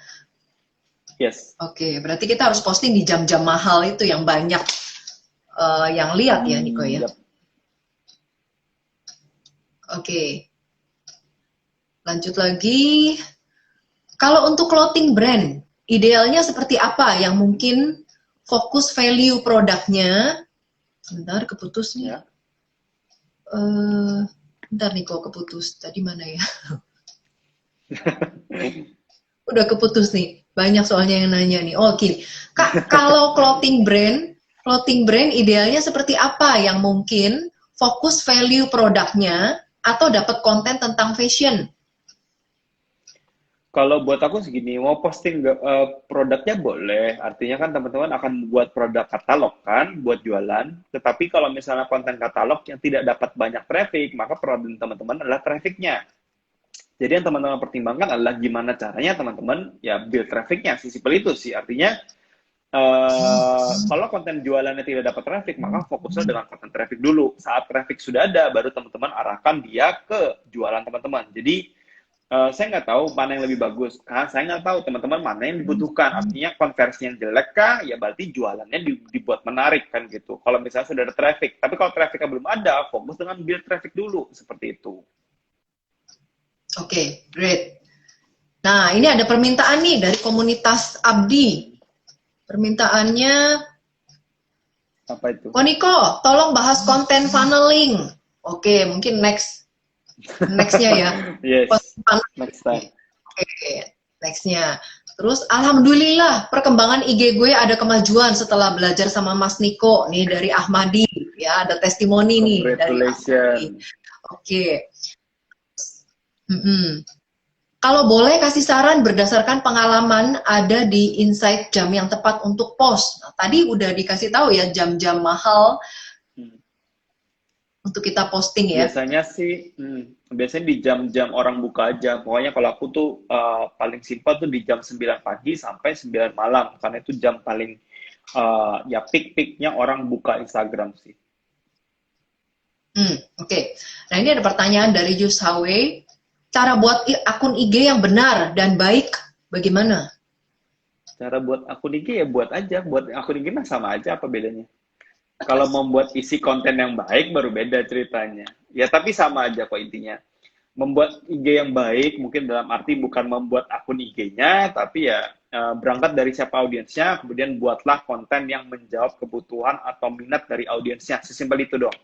Yes. Oke, berarti kita harus posting di jam-jam mahal itu yang banyak yang lihat ya, Niko ya. Yep. Oke. Lanjut lagi. Kalau untuk clothing brand, idealnya seperti apa yang mungkin fokus value produknya? Sebentar, keputus nih. Ya. Bentar nih kok keputus. Tadi mana ya? Udah keputus nih. Banyak soalnya yang nanya nih. Oh, gini. Kak, kalau clothing brand idealnya seperti apa yang mungkin fokus value produknya atau dapat konten tentang fashion? Kalau buat aku segini, mau posting produknya boleh. Artinya kan teman-teman akan buat produk katalog kan, buat jualan. Tetapi kalau misalnya konten katalog yang tidak dapat banyak traffic, maka problem teman-teman adalah trafficnya. Jadi yang teman-teman pertimbangkan adalah gimana caranya teman-teman ya build trafficnya. Sesimpel itu sih. Artinya kalau konten jualannya tidak dapat traffic, maka fokusnya dengan konten traffic dulu. Saat traffic sudah ada, baru teman-teman arahkan dia ke jualan teman-teman. Jadi saya nggak tahu mana yang lebih bagus. Saya nggak tahu teman-teman mana yang dibutuhkan. Artinya konversi yang jelek kah? Ya berarti jualannya dibuat menarik kan gitu. Kalau misalnya sudah ada traffic. Tapi kalau trafficnya belum ada, fokus dengan build traffic dulu. Seperti itu. Oke, great. Nah, ini ada permintaan nih dari komunitas Abdi. Permintaannya, Apa itu? Niko, tolong bahas konten funneling. Oke, mungkin nextnya ya. Yes, next time. Oke, nextnya. Terus, alhamdulillah perkembangan IG gue ada kemajuan setelah belajar sama Mas Niko nih dari Ahmadi. Ya, ada testimoni nih dari Ahmadi. Oke. Kalau boleh kasih saran berdasarkan pengalaman ada di insight jam yang tepat untuk post. Nah, tadi udah dikasih tahu ya jam-jam mahal untuk kita posting ya. Biasanya sih, biasanya di jam-jam orang buka aja. Pokoknya kalau aku tuh paling simpel tuh di jam 9 pagi sampai 9 malam. Karena itu jam paling, ya peak-peaknya orang buka Instagram sih. Oke. Nah ini ada pertanyaan dari Yus Hawe. Cara buat akun IG yang benar dan baik bagaimana? Cara buat akun IG ya buat aja. Buat akun IG mah sama aja, apa bedanya? Kalau membuat isi konten yang baik baru beda ceritanya. Ya tapi sama aja kok intinya. Membuat IG yang baik mungkin dalam arti bukan membuat akun IG-nya, tapi ya berangkat dari siapa audiensnya, kemudian buatlah konten yang menjawab kebutuhan atau minat dari audiensnya. Sesimpel itu dong.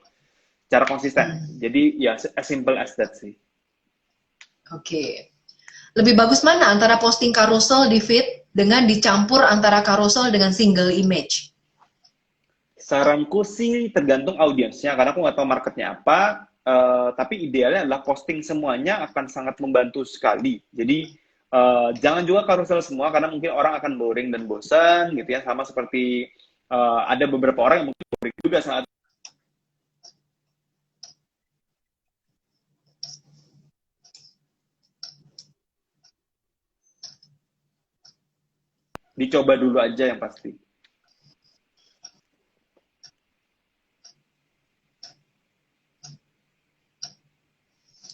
Cara konsisten. Jadi ya as simple as that sih. Oke. Lebih bagus mana antara posting carousel di feed dengan dicampur antara carousel dengan single image? Saranku sih tergantung audiensnya, karena aku nggak tahu marketnya apa. Tapi idealnya adalah posting semuanya akan sangat membantu sekali. Jadi jangan juga carousel semua, karena mungkin orang akan boring dan bosan gitu ya. Sama seperti ada beberapa orang yang mungkin boring juga saat dicoba dulu aja yang pasti.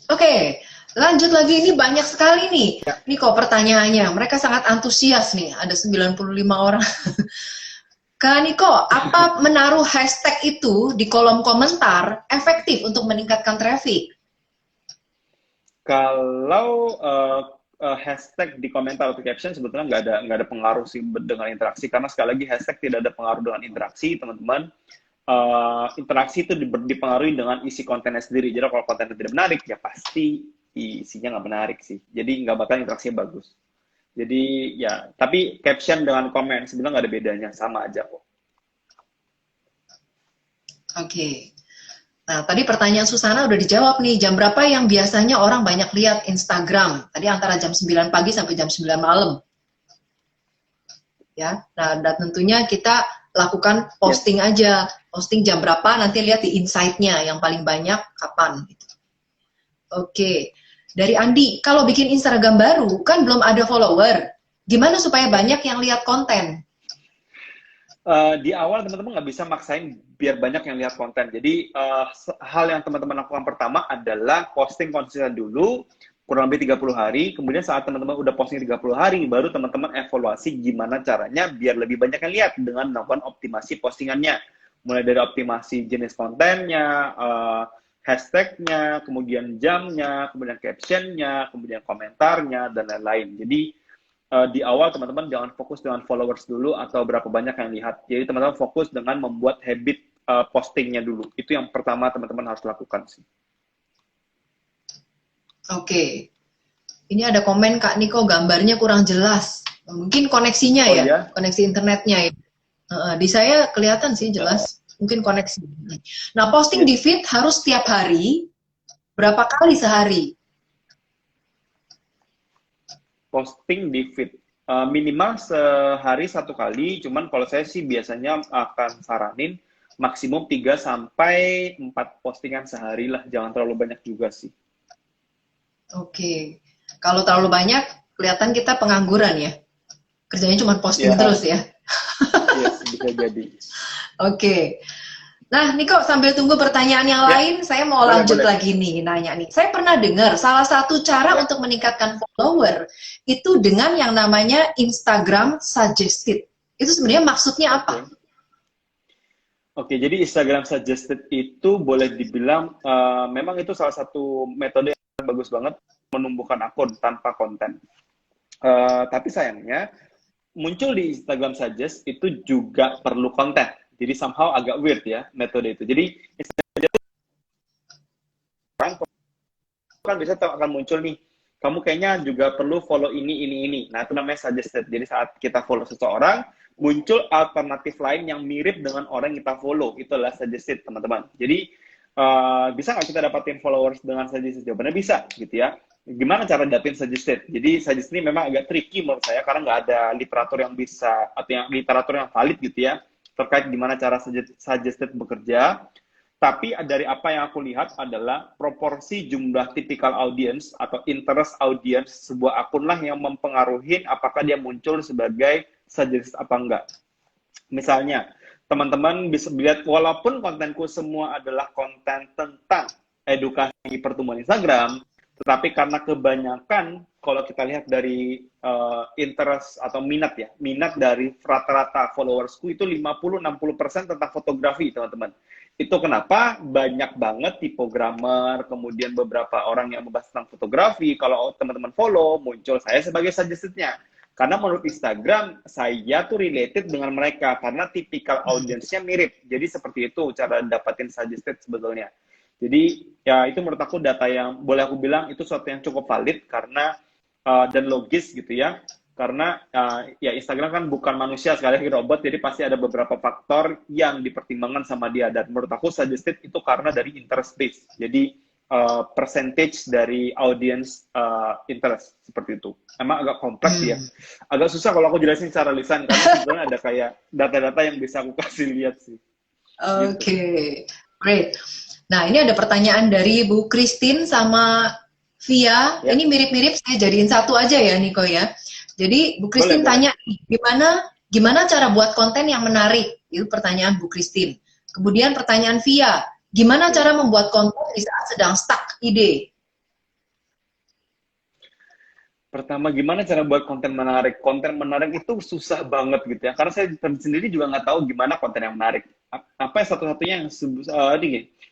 Oke, lanjut lagi, ini banyak sekali nih. Niko pertanyaannya, mereka sangat antusias nih, ada 95 orang. Kak Niko, apa menaruh hashtag itu di kolom komentar efektif untuk meningkatkan traffic? Kalau hashtag di komentar atau caption sebetulnya nggak ada pengaruh sih dengan interaksi, karena sekali lagi hashtag tidak ada pengaruh dengan interaksi, teman-teman. Interaksi itu dipengaruhi dengan isi kontennya sendiri. Jadi kalau kontennya tidak menarik, ya pasti isinya nggak menarik sih. Jadi nggak bakal interaksinya bagus. Jadi ya, tapi caption dengan komen sebenarnya nggak ada bedanya, sama aja kok. Oke. Nah, tadi pertanyaan Susana udah dijawab nih. Jam berapa yang biasanya orang banyak lihat Instagram? Tadi antara jam 9 pagi sampai jam 9 malam. Ya, nah, dan tentunya kita lakukan posting aja. Posting jam berapa, nanti lihat di insight-nya yang paling banyak kapan. Oke. Dari Andi, kalau bikin Instagram baru, kan belum ada follower. Gimana supaya banyak yang lihat konten? Di awal teman-teman nggak bisa maksain biar banyak yang lihat konten. Jadi hal yang teman-teman lakukan pertama adalah posting konsisten dulu, kurang lebih 30 hari. Kemudian saat teman-teman udah posting 30 hari, baru teman-teman evaluasi gimana caranya biar lebih banyak yang lihat dengan melakukan optimasi postingannya. Mulai dari optimasi jenis kontennya, hashtagnya, kemudian jamnya, kemudian captionnya, kemudian komentarnya, dan lain-lain. Jadi di awal teman-teman jangan fokus dengan followers dulu atau berapa banyak yang lihat. Jadi teman-teman fokus dengan membuat habit postingnya dulu. Itu yang pertama teman-teman harus lakukan sih. Oke. Ini ada komen Kak Niko, gambarnya kurang jelas. Mungkin koneksinya ya, Ya? koneksi internetnya ya. Di saya kelihatan sih jelas. Mungkin koneksi. Nah, posting di feed harus setiap hari. Berapa kali sehari? Posting di feed minimal sehari 1 kali, cuman kalau saya sih biasanya akan saranin maksimum 3 sampai 4 postingan sehari lah, jangan terlalu banyak juga sih. Oke. Kalau terlalu banyak kelihatan kita pengangguran ya, kerjanya cuma posting terus ya. Yes, bisa jadi. Oke. Nah, Niko, sambil tunggu pertanyaan yang lain, saya mau lanjut lagi nih, nanya nih. Saya pernah dengar salah satu cara untuk meningkatkan follower itu dengan yang namanya Instagram suggested. Itu sebenarnya maksudnya apa? Oke, jadi Instagram suggested itu boleh dibilang memang itu salah satu metode yang bagus banget menumbuhkan akun tanpa konten. Tapi sayangnya muncul di Instagram suggest itu juga perlu konten. Jadi somehow agak weird ya metode itu. Jadi orang kan bisa akan muncul nih, kamu kayaknya juga perlu follow ini. Nah itu namanya suggested. Jadi saat kita follow seseorang, muncul alternatif lain yang mirip dengan orang yang kita follow. Itulah suggested teman-teman. Jadi bisa nggak kita dapatin followers dengan suggested? Jawabannya bisa gitu ya. Gimana cara dapetin suggested? Jadi suggested ini memang agak tricky menurut saya karena nggak ada literatur yang bisa atau yang literatur yang valid gitu ya terkait gimana cara suggested bekerja. Tapi dari apa yang aku lihat adalah proporsi jumlah typical audience atau interest audience sebuah akun lah yang mempengaruhi apakah dia muncul sebagai suggested apa enggak. Misalnya, teman-teman bisa lihat walaupun kontenku semua adalah konten tentang edukasi pertumbuhan Instagram, tetapi karena kebanyakan kalau kita lihat dari interest atau minat ya, minat dari rata-rata followersku itu 50-60% tentang fotografi, teman-teman. Itu kenapa banyak banget tipogramer, kemudian beberapa orang yang membahas tentang fotografi, kalau teman-teman follow, muncul saya sebagai suggestednya. Karena menurut Instagram, saya tuh related dengan mereka, karena tipikal audiensnya mirip. Jadi seperti itu cara dapatin suggested sebetulnya. Jadi ya itu menurut aku data yang boleh aku bilang itu sesuatu yang cukup valid karena dan logis gitu ya. Karena ya Instagram kan bukan manusia, sekali lagi robot, jadi pasti ada beberapa faktor yang dipertimbangkan sama dia. Dan menurut aku suggested itu karena dari interest base. Jadi percentage dari audience interest seperti itu. Emang agak kompleks ya. Agak susah kalau aku jelasin secara lisan karena sebenarnya ada kayak data-data yang bisa aku kasih lihat sih. Oke, great. Nah, ini ada pertanyaan dari Bu Christine sama Via. Ya. Ini mirip-mirip, saya jadiin satu aja ya, Niko ya. Jadi Bu Christine Boleh. tanya, gimana cara buat konten yang menarik? Itu pertanyaan Bu Christine. Kemudian pertanyaan Via, gimana cara membuat konten di saat sedang stuck ide? Pertama, gimana cara buat konten menarik? Konten menarik itu susah banget gitu ya. Karena saya sendiri juga nggak tahu gimana konten yang menarik. Apa yang satu-satunya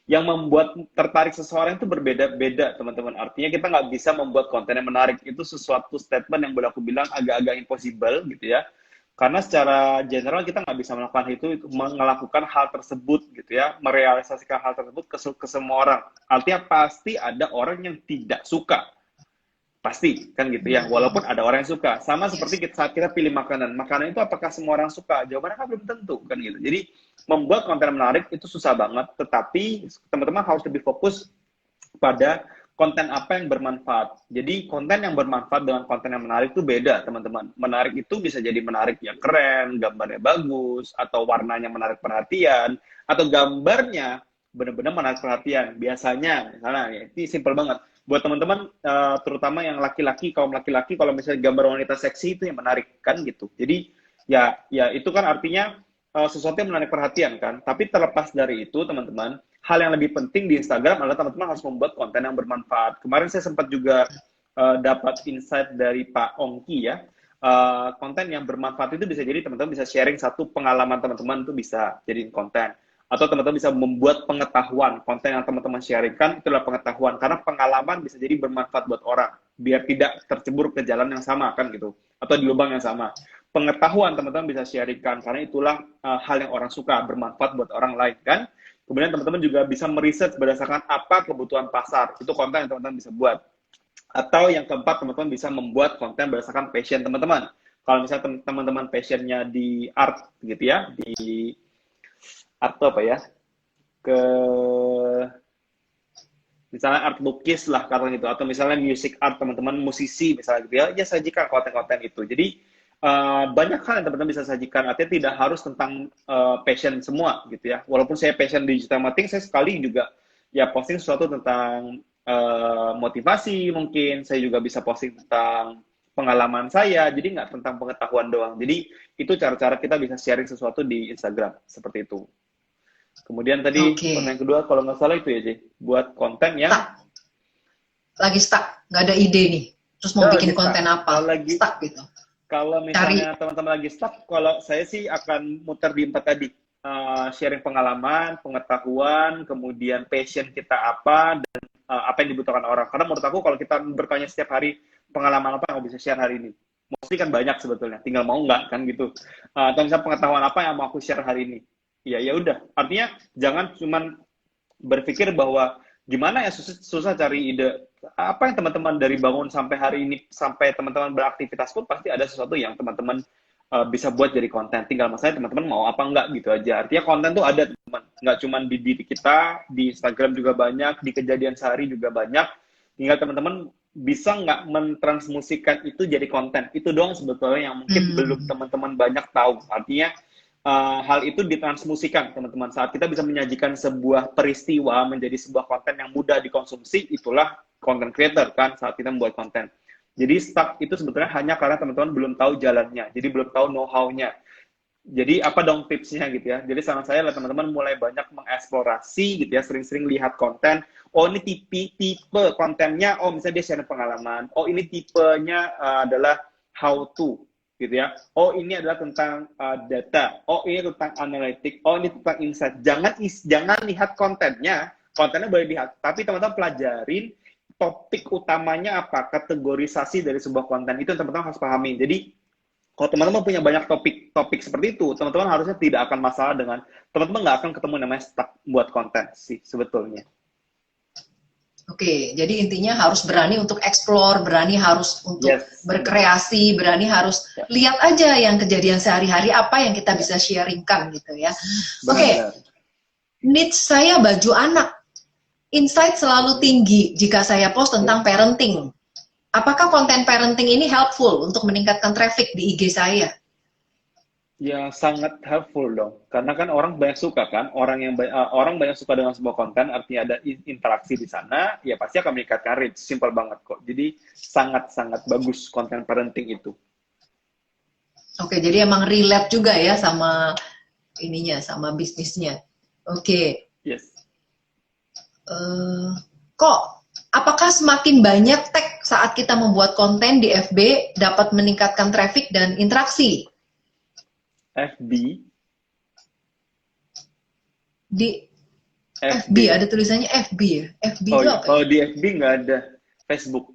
yang membuat tertarik seseorang itu berbeda-beda, teman-teman. Artinya kita nggak bisa membuat konten yang menarik. Itu sesuatu statement yang boleh aku bilang agak-agak impossible gitu ya. Karena secara general kita nggak bisa melakukan melakukan hal tersebut gitu ya, merealisasikan hal tersebut ke semua orang. Artinya pasti ada orang yang tidak suka. Pasti kan gitu ya, walaupun ada orang yang suka. Sama seperti saat kita pilih makanan itu apakah semua orang suka? Jawabannya kan belum tentu kan gitu. Jadi membuat konten menarik itu susah banget, tetapi teman-teman harus lebih fokus pada konten apa yang bermanfaat. Jadi konten yang bermanfaat dengan konten yang menarik itu beda, teman-teman. Menarik itu bisa jadi menarik yang keren, gambarnya bagus, atau warnanya menarik perhatian, atau gambarnya benar-benar menarik perhatian. Biasanya, misalnya, ya, ini simple banget. Buat teman-teman, terutama yang laki-laki, kaum laki-laki, kalau misalnya gambar wanita seksi itu yang menarik, kan gitu. Jadi, ya itu kan artinya sesuatu yang menarik perhatian, kan. Tapi terlepas dari itu, teman-teman, hal yang lebih penting di Instagram adalah teman-teman harus membuat konten yang bermanfaat. Kemarin saya sempat juga dapat insight dari Pak Ongki ya. Konten yang bermanfaat itu bisa jadi teman-teman bisa sharing satu pengalaman teman-teman itu bisa jadiin konten. Atau teman-teman bisa membuat pengetahuan. Konten yang teman-teman sharingkan itulah pengetahuan. Karena pengalaman bisa jadi bermanfaat buat orang. Biar tidak tercebur ke jalan yang sama kan gitu. Atau di lubang yang sama. Pengetahuan teman-teman bisa sharingkan. Karena itulah hal yang orang suka. Bermanfaat buat orang lain kan. Kemudian teman-teman juga bisa meriset berdasarkan apa kebutuhan pasar. Itu konten yang teman-teman bisa buat. Atau yang keempat, teman-teman bisa membuat konten berdasarkan passion teman-teman. Kalau misalnya teman-teman passionnya di art gitu ya. Di art apa ya? Misalnya art lukis lah karena itu. Atau misalnya music art, teman-teman musisi misalnya gitu ya. Ya sajikan konten-konten itu. Jadi banyak hal yang teman-teman bisa sajikan, artinya tidak harus tentang passion semua gitu ya. Walaupun saya passion digital marketing, saya sekali juga ya posting sesuatu tentang motivasi mungkin, saya juga bisa posting tentang pengalaman saya, jadi nggak tentang pengetahuan doang. Jadi itu cara-cara kita bisa sharing sesuatu di Instagram, seperti itu. Kemudian tadi pertanyaan kedua, kalau nggak salah itu ya, Jay, buat konten yang lagi stuck, nggak ada ide nih, terus mau bikin konten apa, stuck gitu. Kalau misalnya teman-teman lagi stuck, kalau saya sih akan muter di 4 tadi. Sharing pengalaman, pengetahuan, kemudian passion kita apa, dan apa yang dibutuhkan orang. Karena menurut aku kalau kita bertanya setiap hari, pengalaman apa yang mau bisa share hari ini? Mostly kan banyak sebetulnya, tinggal mau nggak kan gitu. Atau misalnya pengetahuan apa yang mau aku share hari ini? Ya udah. Artinya jangan cuman berpikir bahwa gimana ya susah cari ide. Apa yang teman-teman dari bangun sampai hari ini, sampai teman-teman beraktivitas pun pasti ada sesuatu yang teman-teman bisa buat jadi konten. Tinggal masalahnya teman-teman mau apa enggak gitu aja. Artinya konten tuh ada teman. Nggak cuma di diri kita, di Instagram juga banyak, di kejadian sehari juga banyak. Tinggal teman-teman bisa nggak mentransmusikan itu jadi konten. Itu doang sebetulnya yang mungkin belum teman-teman banyak tahu. Artinya hal itu ditransmusikan, teman-teman. Saat kita bisa menyajikan sebuah peristiwa menjadi sebuah konten yang mudah dikonsumsi, itulah content creator kan saat kita membuat konten. Jadi stuck itu sebetulnya hanya karena teman-teman belum tahu jalannya, jadi belum tahu know-how-nya. Jadi apa dong tipsnya gitu ya? Jadi saran saya adalah teman-teman mulai banyak mengeksplorasi gitu ya, sering-sering lihat konten. Oh ini tipe kontennya, oh misalnya dia share pengalaman. Oh ini tipenya adalah how to gitu ya. Oh ini adalah tentang data. Oh ini tentang analitik. Oh ini tentang insight. Jangan lihat kontennya boleh lihat, tapi teman-teman pelajarin topik utamanya apa, kategorisasi dari sebuah konten itu teman-teman harus pahami. Jadi kalau teman-teman punya banyak topik seperti itu, teman-teman harusnya tidak akan masalah dengan teman-teman nggak akan ketemu namanya stuck buat konten sih sebetulnya. Oke, jadi intinya harus berani untuk explore, berani harus untuk Yes. berkreasi, berani harus Ya, lihat aja yang kejadian sehari-hari apa yang kita bisa sharingkan gitu ya. Oke, benar-benar. niche saya baju anak. Insight selalu tinggi jika saya post tentang parenting. Apakah konten parenting ini helpful untuk meningkatkan traffic di IG saya? Ya sangat helpful dong, karena kan orang banyak suka kan, orang banyak suka dengan sebuah konten, artinya ada interaksi di sana, ya pasti akan meningkatkan reach, simple banget kok. Jadi sangat-sangat bagus konten parenting itu. Oke, jadi emang relate juga ya sama ininya, sama bisnisnya. Oke, Yes. kok apakah semakin banyak tag saat kita membuat konten di FB dapat meningkatkan traffic dan interaksi? FB, Di FB FB. ada tulisannya FB ya? FB Oh itu iya, apa ya? kalau di FB nggak ada. Facebook.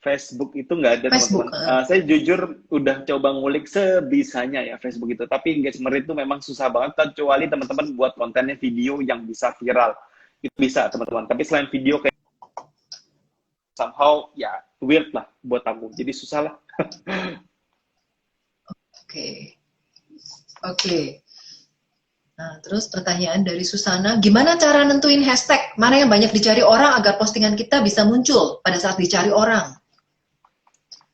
Facebook itu nggak ada Facebook. teman-teman. Saya jujur udah coba ngulik sebisanya ya Facebook itu, tapi engagement itu memang susah banget kecuali teman-teman buat kontennya video yang bisa viral. Itu bisa teman-teman. Tapi selain video kayak somehow ya weird lah buat aku. Jadi susah lah. Oke. Oke. Nah, terus pertanyaan dari Susana, gimana cara nentuin hashtag? Mana yang banyak dicari orang agar postingan kita bisa muncul pada saat dicari orang?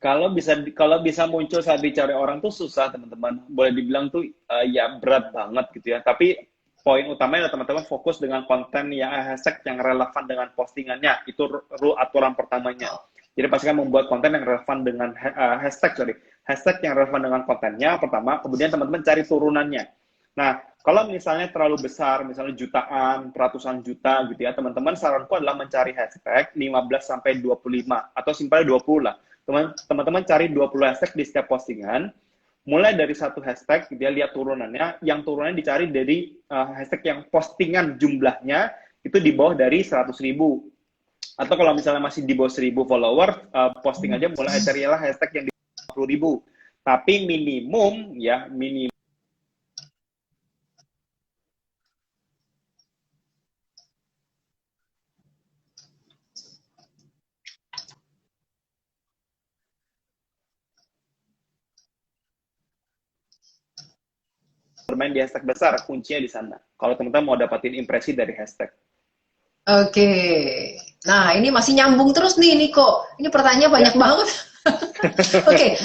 Kalau bisa muncul saat dicari orang tuh susah teman-teman. Boleh dibilang tuh ya berat banget gitu ya. Tapi poin utamanya adalah teman-teman fokus dengan konten yang hashtag yang relevan dengan postingannya. Itu aturan pertamanya. Jadi pastikan membuat konten yang relevan dengan hashtag yang relevan dengan kontennya pertama. Kemudian teman-teman cari turunannya. Nah, kalau misalnya terlalu besar, misalnya jutaan, ratusan juta gitu ya, teman-teman saranku adalah mencari hashtag 15 sampai 25 atau simpelnya 20 lah. Teman-teman cari 20 hashtag di setiap postingan. Mulai dari satu hashtag, dia lihat turunannya, yang turunannya dicari dari hashtag yang postingan jumlahnya itu di bawah dari 100.000. Atau kalau misalnya masih di bawah 1.000 follower, posting aja mulai carilah hashtag yang di 50.000. Tapi minimum bermain di hashtag besar, kuncinya di sana. Kalau teman-teman mau dapatin impresi dari hashtag. Oke. Nah, ini masih nyambung terus nih, Niko. Ini pertanyaan banyak banget. Oke.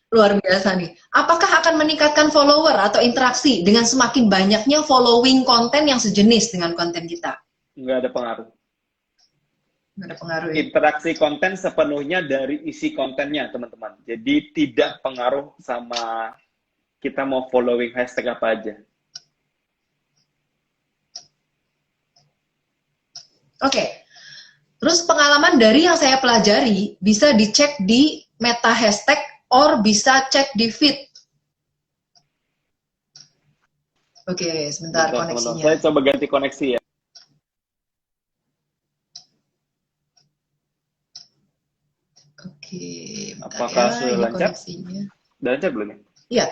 Luar biasa nih. Apakah akan meningkatkan follower atau interaksi dengan semakin banyaknya following konten yang sejenis dengan konten kita? Nggak ada pengaruh. Nggak ada pengaruh ya? Interaksi konten sepenuhnya dari isi kontennya, teman-teman. Jadi tidak pengaruh sama kita mau following hashtag apa aja. Oke. Terus pengalaman dari yang saya pelajari bisa dicek di meta hashtag or bisa cek di feed. Oke, sebentar Bentar, koneksinya. teman-teman. Saya coba ganti koneksi ya. Oke, bentar Apakah ya, sudah ini lancar? koneksinya. Udah lancar belum ya? Iya,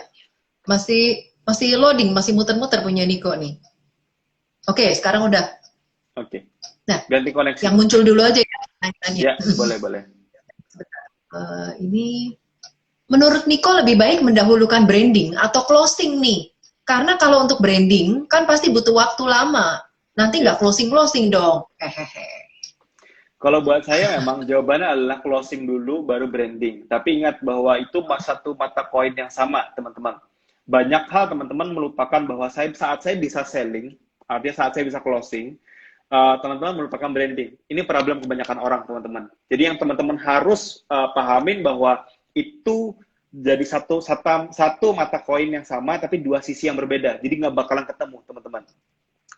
masih loading, masih muter-muter punya Niko nih. Oke, sekarang udah. Oke. Nah, ganti koneksi. Yang muncul dulu aja ya pertanyaannya. Ya, boleh. Ini menurut Niko lebih baik mendahulukan branding atau closing nih? Karena kalau untuk branding kan pasti butuh waktu lama. Nanti nggak closing dong. Hehehe. Kalau buat saya memang jawabannya adalah closing dulu baru branding. Tapi ingat bahwa itu satu mata koin yang sama, teman-teman. Banyak hal teman-teman melupakan bahwa saat saya bisa selling, artinya saat saya bisa closing, teman-teman melupakan branding. Ini problem kebanyakan orang, teman-teman. Jadi yang teman-teman harus pahamin bahwa itu jadi satu mata koin yang sama, tapi dua sisi yang berbeda. Jadi nggak bakalan ketemu, teman-teman.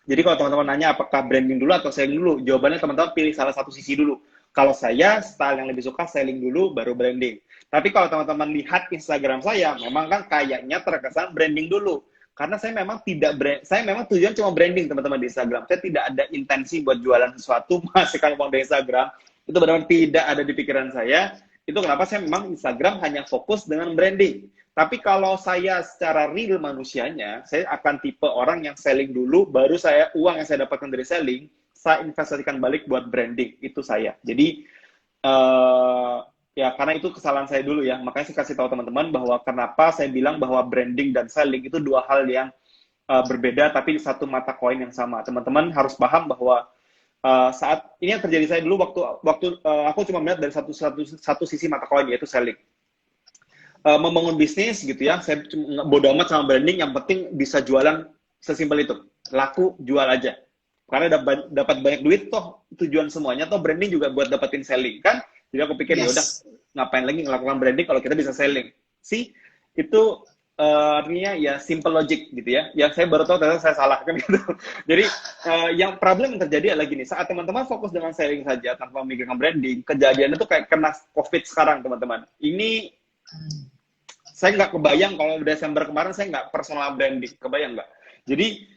Jadi kalau teman-teman nanya apakah branding dulu atau selling dulu, jawabannya teman-teman pilih salah satu sisi dulu. Kalau saya, style yang lebih suka selling dulu, baru branding. Tapi kalau teman-teman lihat Instagram saya, memang kan kayaknya terkesan branding dulu. Karena saya memang saya memang tujuan cuma branding teman-teman di Instagram. Saya tidak ada intensi buat jualan sesuatu, menghasilkan uang dari Instagram. Itu benar-benar tidak ada di pikiran saya. Itu kenapa saya memang Instagram hanya fokus dengan branding. Tapi kalau saya secara real manusianya, saya akan tipe orang yang selling dulu, baru uang yang saya dapatkan dari selling, saya investasikan balik buat branding, itu saya. Jadi ya karena itu kesalahan saya dulu ya, makanya saya kasih tahu teman-teman bahwa kenapa saya bilang bahwa branding dan selling itu dua hal yang berbeda tapi satu mata koin yang sama. Teman-teman harus paham bahwa saat ini yang terjadi saya dulu waktu aku cuma melihat dari satu sisi mata koin, yaitu selling. Membangun bisnis gitu ya, saya cuma bodo amat sama branding, yang penting bisa jualan, sesimpel itu, laku jual aja, karena dapat banyak duit, toh tujuan semuanya toh branding juga buat dapetin selling kan. Jadi aku pikir ya udah, ngapain lagi ngelakukan branding kalau kita bisa selling sih. Itu artinya ya simple logic gitu ya. Yang saya baru tahu ternyata saya salah kan gitu. Jadi yang problem yang terjadi adalah gini, saat teman-teman fokus dengan selling saja tanpa memikirkan branding, kejadiannya itu kayak kena COVID sekarang teman-teman. Ini saya nggak kebayang kalau Desember kemarin saya nggak personal branding, kebayang nggak? Jadi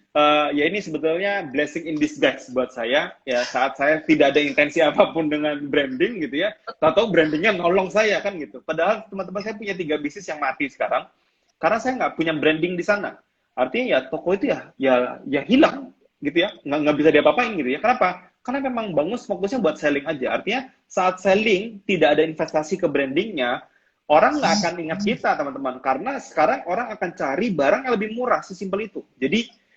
ya ini sebetulnya blessing in disguise buat saya ya, saat saya tidak ada intensi apapun dengan branding gitu ya, tahu-tahu brandingnya nolong saya kan gitu. Padahal teman-teman saya punya 3 bisnis yang mati sekarang karena saya nggak punya branding di sana. Artinya ya toko itu ya hilang gitu ya, nggak bisa diapa-apain gitu ya. Kenapa? Karena memang Bangus fokusnya buat selling aja. Artinya saat selling tidak ada investasi ke brandingnya, orang nggak akan ingat kita teman-teman, karena sekarang orang akan cari barang yang lebih murah, sesimpel itu. Jadi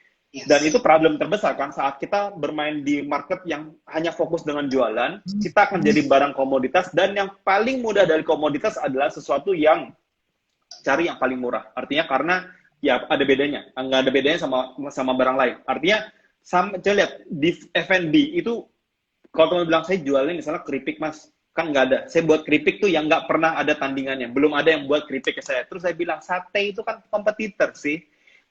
dan itu problem terbesar kan, saat kita bermain di market yang hanya fokus dengan jualan, kita akan jadi barang komoditas, dan yang paling mudah dari komoditas adalah sesuatu yang cari yang paling murah. Artinya karena ya ada bedanya, nggak ada bedanya sama barang lain. Artinya coba lihat di F&B itu, kalau teman bilang saya jualnya misalnya keripik mas, kan nggak ada. Saya buat keripik tuh yang nggak pernah ada tandingannya, belum ada yang buat keripik ke saya. Terus saya bilang sate itu kan kompetitor sih,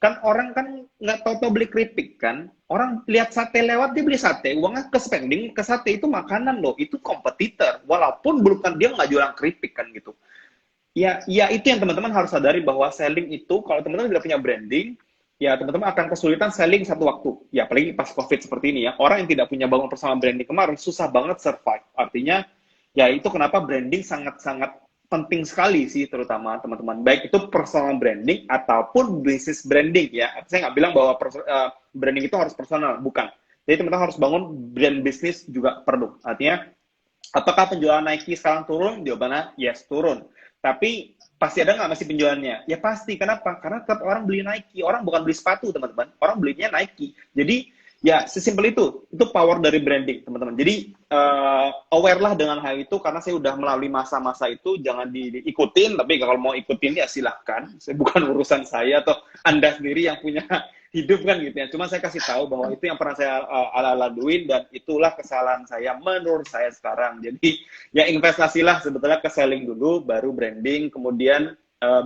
kan orang kan nggak tahu beli keripik kan, orang lihat sate lewat dia beli sate, uangnya ke spending ke sate, itu makanan loh, itu kompetitor, walaupun bukan dia nggak jualan keripik kan gitu. Ya itu yang teman-teman harus sadari, bahwa selling itu kalau teman-teman tidak punya branding, ya teman-teman akan kesulitan selling satu waktu. Ya apalagi pas COVID seperti ini ya, orang yang tidak punya bangun personal branding kemarin susah banget survive. Artinya ya itu kenapa branding sangat-sangat penting sekali sih, terutama teman-teman, baik itu personal branding ataupun business branding ya. Saya nggak bilang bahwa branding itu harus personal, bukan. Jadi teman-teman harus bangun brand bisnis juga perlu. Artinya apakah penjualan Nike sekarang turun? Jawabannya yes, turun. Tapi pasti ada nggak masih penjualannya? Ya pasti. Kenapa? Karena tetap orang beli Nike. Orang bukan beli sepatu, teman-teman. Orang belinya Nike. Jadi ya sesimpel itu. Itu power dari branding, teman-teman. Jadi aware lah dengan hal itu, karena saya udah melalui masa-masa itu. Jangan diikutin, tapi kalau mau ikutin ya silahkan. Bukan urusan saya atau Anda sendiri yang punya hidup kan gitu ya. Cuma saya kasih tahu bahwa itu yang pernah saya laluin, dan itulah kesalahan saya menurut saya sekarang. Jadi ya investasilah sebetulnya ke selling dulu, baru branding, kemudian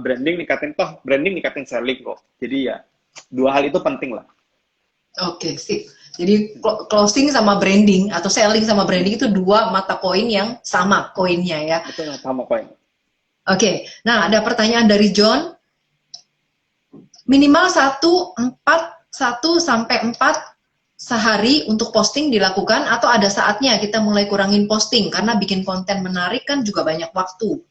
branding nikatin selling kok. Jadi ya dua hal itu penting lah. Oke, sip. Jadi closing sama branding atau selling sama branding itu dua mata koin yang sama koinnya ya. Betul, sama koin. Oke, nah ada pertanyaan dari John. Minimal 1 sampai 4 sehari untuk posting dilakukan, atau ada saatnya kita mulai kurangin posting karena bikin konten menarik kan juga banyak waktu.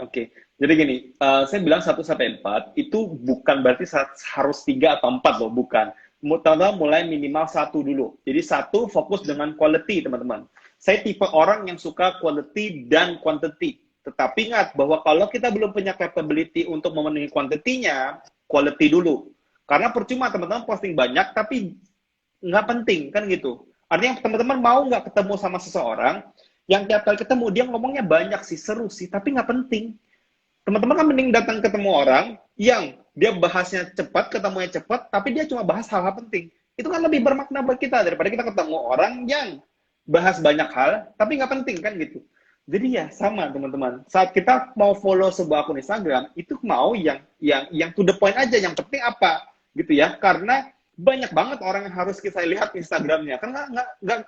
Oke. Jadi gini, saya bilang 1 sampai 4 itu bukan berarti harus 3 atau 4 loh, bukan. Teman-teman mulai minimal 1 dulu. Jadi 1 fokus dengan quality, teman-teman. Saya tipe orang yang suka quality dan quantity. Tetapi ingat bahwa kalau kita belum punya capability untuk memenuhi quantity-nya, quality dulu. Karena percuma teman-teman posting banyak, tapi nggak penting, kan gitu. Artinya teman-teman mau nggak ketemu sama seseorang, yang tiap kali ketemu dia ngomongnya banyak sih, seru sih, tapi nggak penting. Teman-teman kan mending datang ketemu orang yang dia bahasnya cepat, ketemunya cepat, tapi dia cuma bahas hal-hal penting. Itu kan lebih bermakna buat kita, daripada kita ketemu orang yang bahas banyak hal, tapi nggak penting, kan gitu. Jadi ya sama teman-teman. Saat kita mau follow sebuah akun Instagram, itu mau yang to the point aja, yang penting apa gitu ya. Karena banyak banget orang yang harus kita lihat Instagramnya. Karena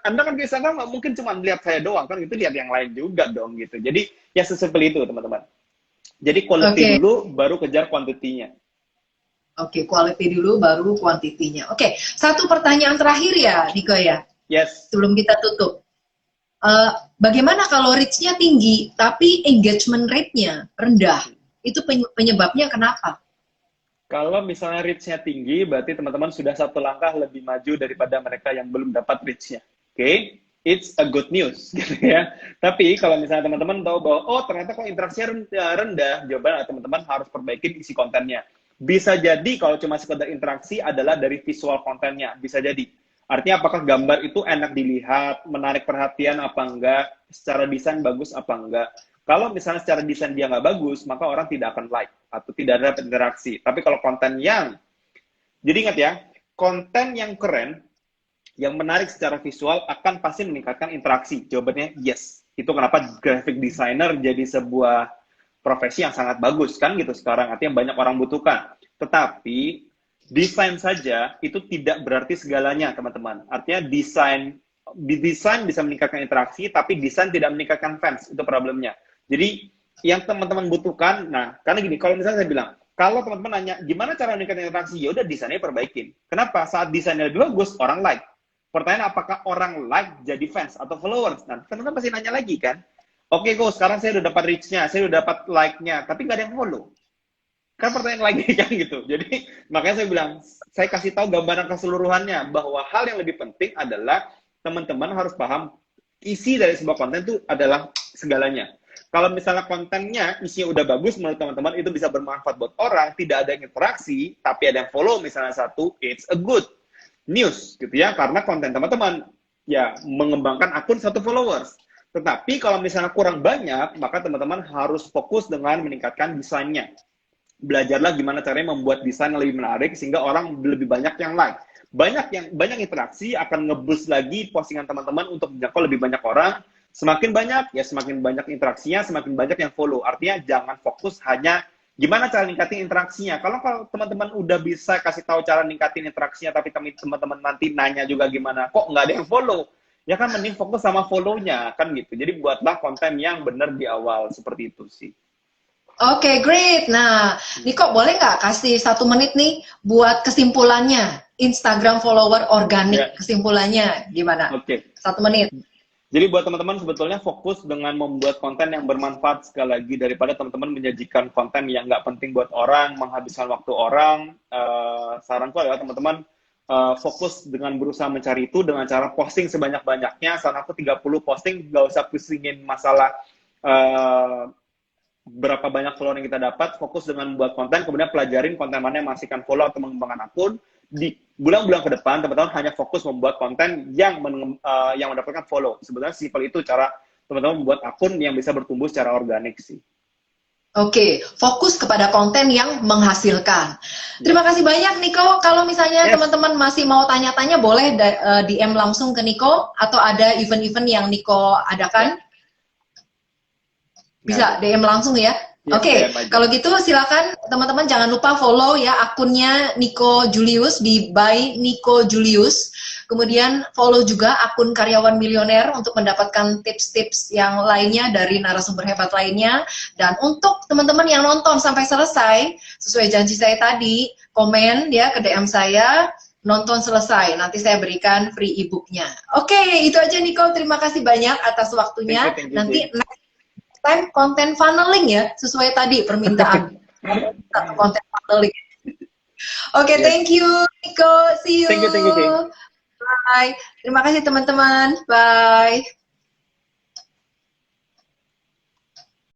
Anda kan ke Instagram nggak mungkin cuma lihat saya doang kan, gitu, lihat yang lain juga dong gitu. Jadi ya sesimpel itu teman-teman. Jadi quality dulu, baru kejar kuantitinya. Oke, quality dulu, baru kuantitinya. Oke, satu pertanyaan terakhir ya, Niko ya. Yes. Sebelum kita tutup. Bagaimana kalau reach-nya tinggi, tapi engagement rate-nya rendah? Itu penyebabnya kenapa? Kalau misalnya reach-nya tinggi, berarti teman-teman sudah satu langkah lebih maju daripada mereka yang belum dapat reach-nya. Oke? It's a good news, gitu ya. Tapi kalau misalnya teman-teman tahu bahwa, oh ternyata kok interaksinya rendah, jawaban teman-teman harus perbaikin isi kontennya. Bisa jadi kalau cuma sekedar interaksi adalah dari visual kontennya, bisa jadi. Artinya apakah gambar itu enak dilihat, menarik perhatian apa enggak, secara desain bagus apa enggak. Kalau misalnya secara desain dia nggak bagus, maka orang tidak akan like atau tidak ada interaksi. Tapi kalau konten yang, jadi ingat ya, konten yang keren, yang menarik secara visual akan pasti meningkatkan interaksi. Jawabannya yes. Itu kenapa graphic designer jadi sebuah profesi yang sangat bagus kan gitu sekarang. Artinya banyak orang butuhkan. Tetapi desain saja itu tidak berarti segalanya teman-teman. Artinya desain bisa meningkatkan interaksi, tapi desain tidak meningkatkan fans. Itu problemnya. Jadi yang teman-teman butuhkan, nah karena gini, kalau misalnya saya bilang, kalau teman-teman nanya gimana cara meningkatkan interaksi, ya udah desainnya perbaikin. Kenapa? Saat desainnya lebih bagus, orang like. Pertanyaan apakah orang like jadi fans atau followers? Nah, teman-teman pasti nanya lagi kan? Oke, kok sekarang saya udah dapat reach-nya, saya udah dapat like-nya, tapi nggak ada yang follow. Kan pertanyaan lagi kan gitu. Jadi makanya saya bilang, saya kasih tahu gambaran keseluruhannya bahwa hal yang lebih penting adalah teman-teman harus paham isi dari sebuah konten itu adalah segalanya. Kalau misalnya kontennya isinya udah bagus menurut teman-teman itu bisa bermanfaat buat orang, tidak ada yang interaksi, tapi ada yang follow misalnya satu, it's a good news gitu ya, karena konten teman-teman ya mengembangkan akun satu followers. Tetapi kalau misalnya kurang banyak, maka teman-teman harus fokus dengan meningkatkan desainnya. Belajarlah gimana caranya membuat desain yang lebih menarik sehingga orang lebih banyak yang like. Banyak interaksi akan nge-boost lagi postingan teman-teman untuk menjangkau lebih banyak orang. Semakin banyak, ya semakin banyak interaksinya, semakin banyak yang follow. Artinya jangan fokus hanya gimana cara ningkatin interaksinya. Kalau teman-teman udah bisa kasih tahu cara ningkatin interaksinya, tapi teman-teman nanti nanya juga gimana, kok nggak ada yang follow? Ya kan mending fokus sama follow-nya, kan gitu. Jadi buatlah konten yang benar di awal, seperti itu sih. Oke, great. Nah, Niko boleh nggak kasih 1 menit nih buat kesimpulannya Instagram follower organik, kesimpulannya gimana? Oke. 1 menit. Jadi buat teman-teman sebetulnya fokus dengan membuat konten yang bermanfaat sekali lagi daripada teman-teman menyajikan konten yang nggak penting buat orang, menghabiskan waktu orang. Saranku adalah teman-teman fokus dengan berusaha mencari itu dengan cara posting sebanyak-banyaknya. Saran aku 30 posting, nggak usah pusingin masalah berapa banyak follower yang kita dapat, fokus dengan membuat konten, kemudian pelajarin konten mana yang menghasilkan follow atau mengembangkan akun. Di bulan-bulan ke depan, teman-teman hanya fokus membuat konten yang mendapatkan follow. Sebenarnya simpel itu cara teman-teman membuat akun yang bisa bertumbuh secara organik sih. Oke, fokus kepada konten yang menghasilkan. Terima kasih banyak Niko. Kalau misalnya teman-teman masih mau tanya-tanya, boleh DM langsung ke Niko atau ada event-event yang Niko adakan. Bisa DM langsung ya. Oke, kalau gitu silakan teman-teman jangan lupa follow ya akunnya Niko Julius di by Niko Julius. Kemudian follow juga akun Karyawan Milioner untuk mendapatkan tips-tips yang lainnya dari narasumber hebat lainnya. Dan untuk teman-teman yang nonton sampai selesai, sesuai janji saya tadi, komen ya ke DM saya, nonton selesai. Nanti saya berikan free e-booknya. Oke, itu aja Niko. Terima kasih banyak atas waktunya. Thank you. Nanti next time konten funneling ya, sesuai tadi permintaan. Konten funneling. Oke, thank you Niko. See you. Thank you. Bye. Terima kasih teman-teman. Bye.